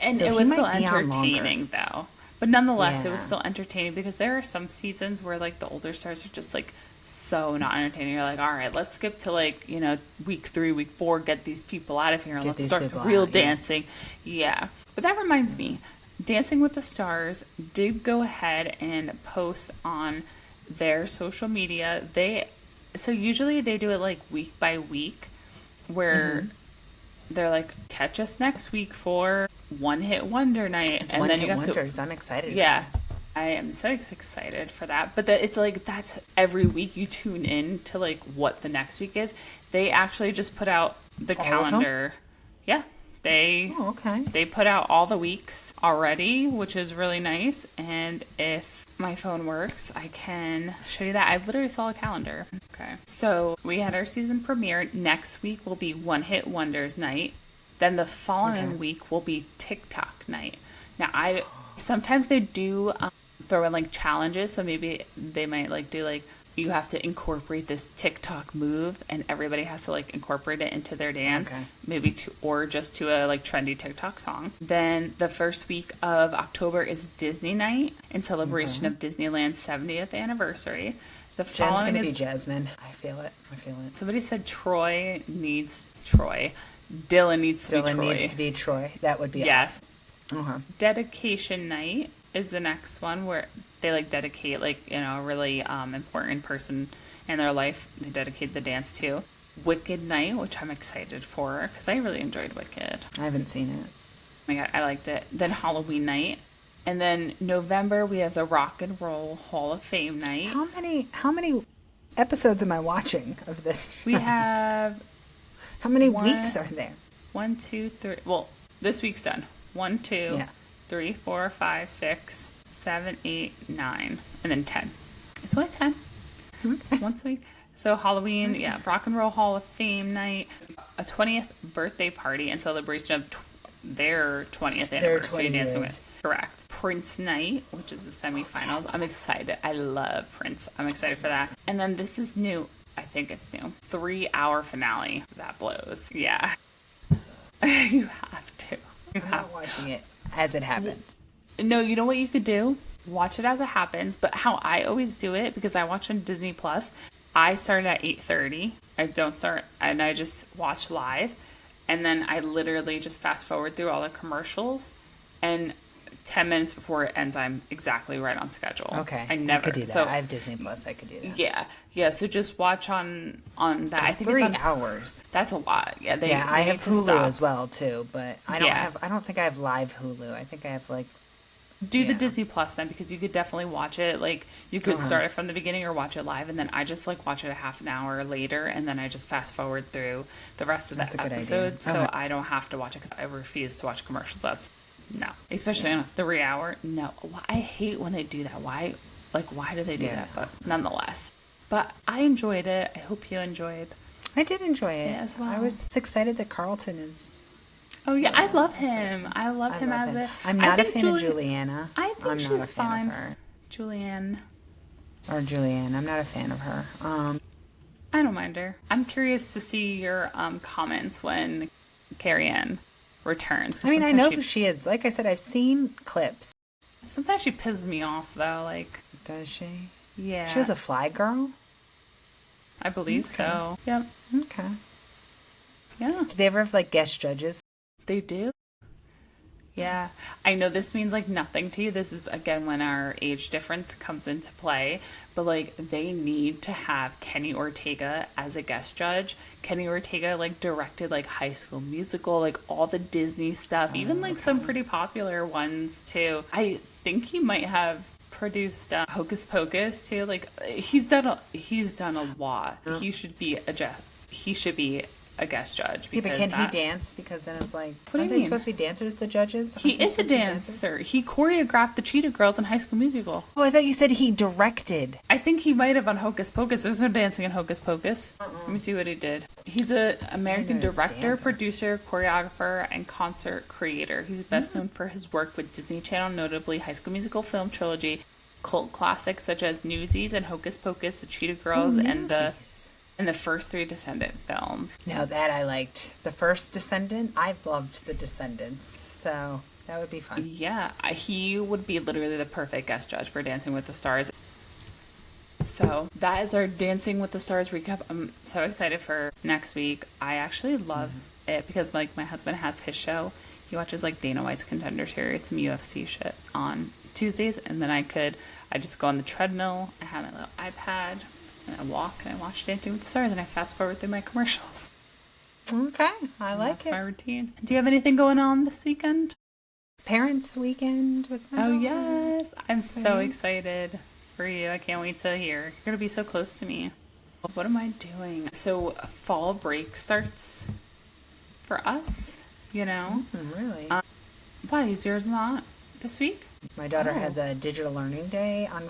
and it was still entertaining though. But nonetheless, it was still entertaining because there are some seasons where like the older stars are just like so not entertaining. You're like, all right, let's skip to like, week 3, week 4, get these people out of here and let's start the real dancing. Yeah. But that reminds me, Dancing with the Stars did go ahead and post on their social media. So usually they do it like week by week where they're like, catch us next week for One Hit Wonder Night. It's and then you have wonders. I'm excited. Yeah. I am so excited for that. But it's like, that's every week you tune in to like what the next week is. They actually just put out the calendar. Yeah. They put out all the weeks already, which is really nice. And if my phone works, I can show you that. I literally saw a calendar. Okay. So we had our season premiere. Next week will be One Hit Wonders night. Then the following week will be TikTok night. Now, sometimes they do throw in like challenges. So maybe they might like do like, you have to incorporate this TikTok move and everybody has to like incorporate it into their dance, maybe or just to a like trendy TikTok song. Then the first week of October is Disney night in celebration of Disneyland's 70th anniversary. The following Jen's gonna be Jasmine. I feel it. Somebody said Troy needs Troy. Dylan needs to be Troy. Dylan needs to be Troy. That would be awesome. Dedication night is the next one where they like dedicate like a really important person in their life. They dedicate the dance to. Wicked night, which I'm excited for because I really enjoyed Wicked. I haven't seen it. Oh my God, I liked it. Then Halloween night, and then November we have the Rock and Roll Hall of Fame night. How many episodes am I watching of this? We have. How many weeks are there? 1, 2, 3. Well, this week's done. 1, 2, 3, 4, 5, 6, 7, 8, 9, and then 10. It's only 10. Once a week. So Halloween, Rock and Roll Hall of Fame night, a 20th birthday party in celebration of their 20th anniversary dancing with. Correct. Prince night, which is the semifinals. I'm excited. I love Prince. I'm excited for that. And then this is new. I think it's new. 3-hour finale. That blows. Yeah. You have to. I'm not watching it as it happens. No, you know what you could do? Watch it as it happens. But how I always do it, because I watch on Disney Plus, I start at 8:30. I don't start, and I just watch live. And then I literally just fast forward through all the commercials. And 10 minutes before it ends, I'm exactly right on schedule. Okay. I could do that. So, I have Disney Plus. I could do that. Yeah. So just watch on that. I think 3 hours. That's a lot. Yeah. I have Hulu as well too, but I don't think I have live Hulu. I think I have like. Do the Disney Plus then, because you could definitely watch it. Like you could start it from the beginning or watch it live, and then I just like watch it a half an hour later, and then I just fast forward through the rest of the episode, so I don't have to watch it because I refuse to watch commercials. No, especially on a 3-hour. No, I hate when they do that. Why do they do that? But nonetheless, I enjoyed it. I hope you enjoyed. I did enjoy it as well. I was excited that Carlton is. Oh yeah, I love him. I love him as a. I'm not a fan of Juliana. I think she's fine. Julianne. I'm not a fan of her. I don't mind her. I'm curious to see your comments when Carrie Ann returns. I mean, I know who she is. Like I said, I've seen clips. Sometimes she pisses me off though. Like, Does she? yeah, She was a fly girl? I believe Okay. so. Yep. Okay. Yeah, Do they ever have like guest judges? they do. Yeah, I know this means like nothing to you. This is again when our age difference comes into play, but like they need to have Kenny Ortega as a guest judge. Kenny Ortega like directed like High School Musical, like all the Disney stuff, even like some pretty popular ones too. I think he might have produced Hocus Pocus too. Like he's done a lot. He should be a guest judge Yeah, but because can he that dance? Because then it's like, What do aren't you they mean? supposed to be dancers, the judges? He Aren't they is a supposed to be dancers? dancer. He choreographed the Cheetah Girls in High School Musical. Oh, I thought you said he directed. I think he might have on Hocus Pocus. There's no dancing in Hocus Pocus. Let me see what he did. He's a American his director, dancer. producer, choreographer, and concert creator. He's best known for his work with Disney Channel, notably High School Musical film trilogy, cult classics such as Newsies and Hocus Pocus, the Cheetah Girls, and the first three Descendant films. No, that I liked. The first Descendant, I've loved the Descendants, so that would be fun. Yeah, he would be literally the perfect guest judge for Dancing with the Stars. So that is our Dancing with the Stars recap. I'm so excited for next week. I actually love it because like my husband has his show. He watches like Dana White's Contender Series, some UFC shit on Tuesdays, and then I just go on the treadmill. I have my little iPad and I walk and I watch Dancing with the Stars and I fast forward through my commercials. Okay, I like That's it. my routine. Do you have anything going on this weekend? Parents' weekend with my Oh, daughter. yes. I'm so excited for you. I can't wait to hear. You're going to be so close to me. What am I doing? So, fall break starts for us, you know? Really? Why is yours not this week? My daughter Oh. has a digital learning day on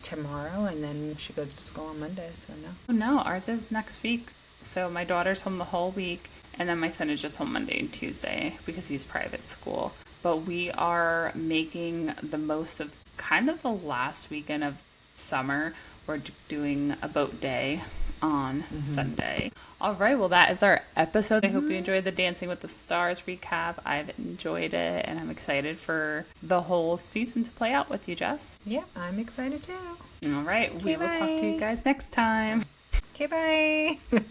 tomorrow, and then she goes to school on Monday, so no. Oh, no. Ours is next week. So, my daughter's home the whole week, and then my son is just home Monday and Tuesday because he's private school. But we are making the most of kind of the last weekend of summer. We're doing a boat day on Sunday. All right, well, that is our episode. I hope you enjoyed the Dancing with the Stars recap. I've enjoyed it, and I'm excited for the whole season to play out with you, Jess. Yep, I'm excited too. All right, we will talk to you bye. guys next time. Okay, bye.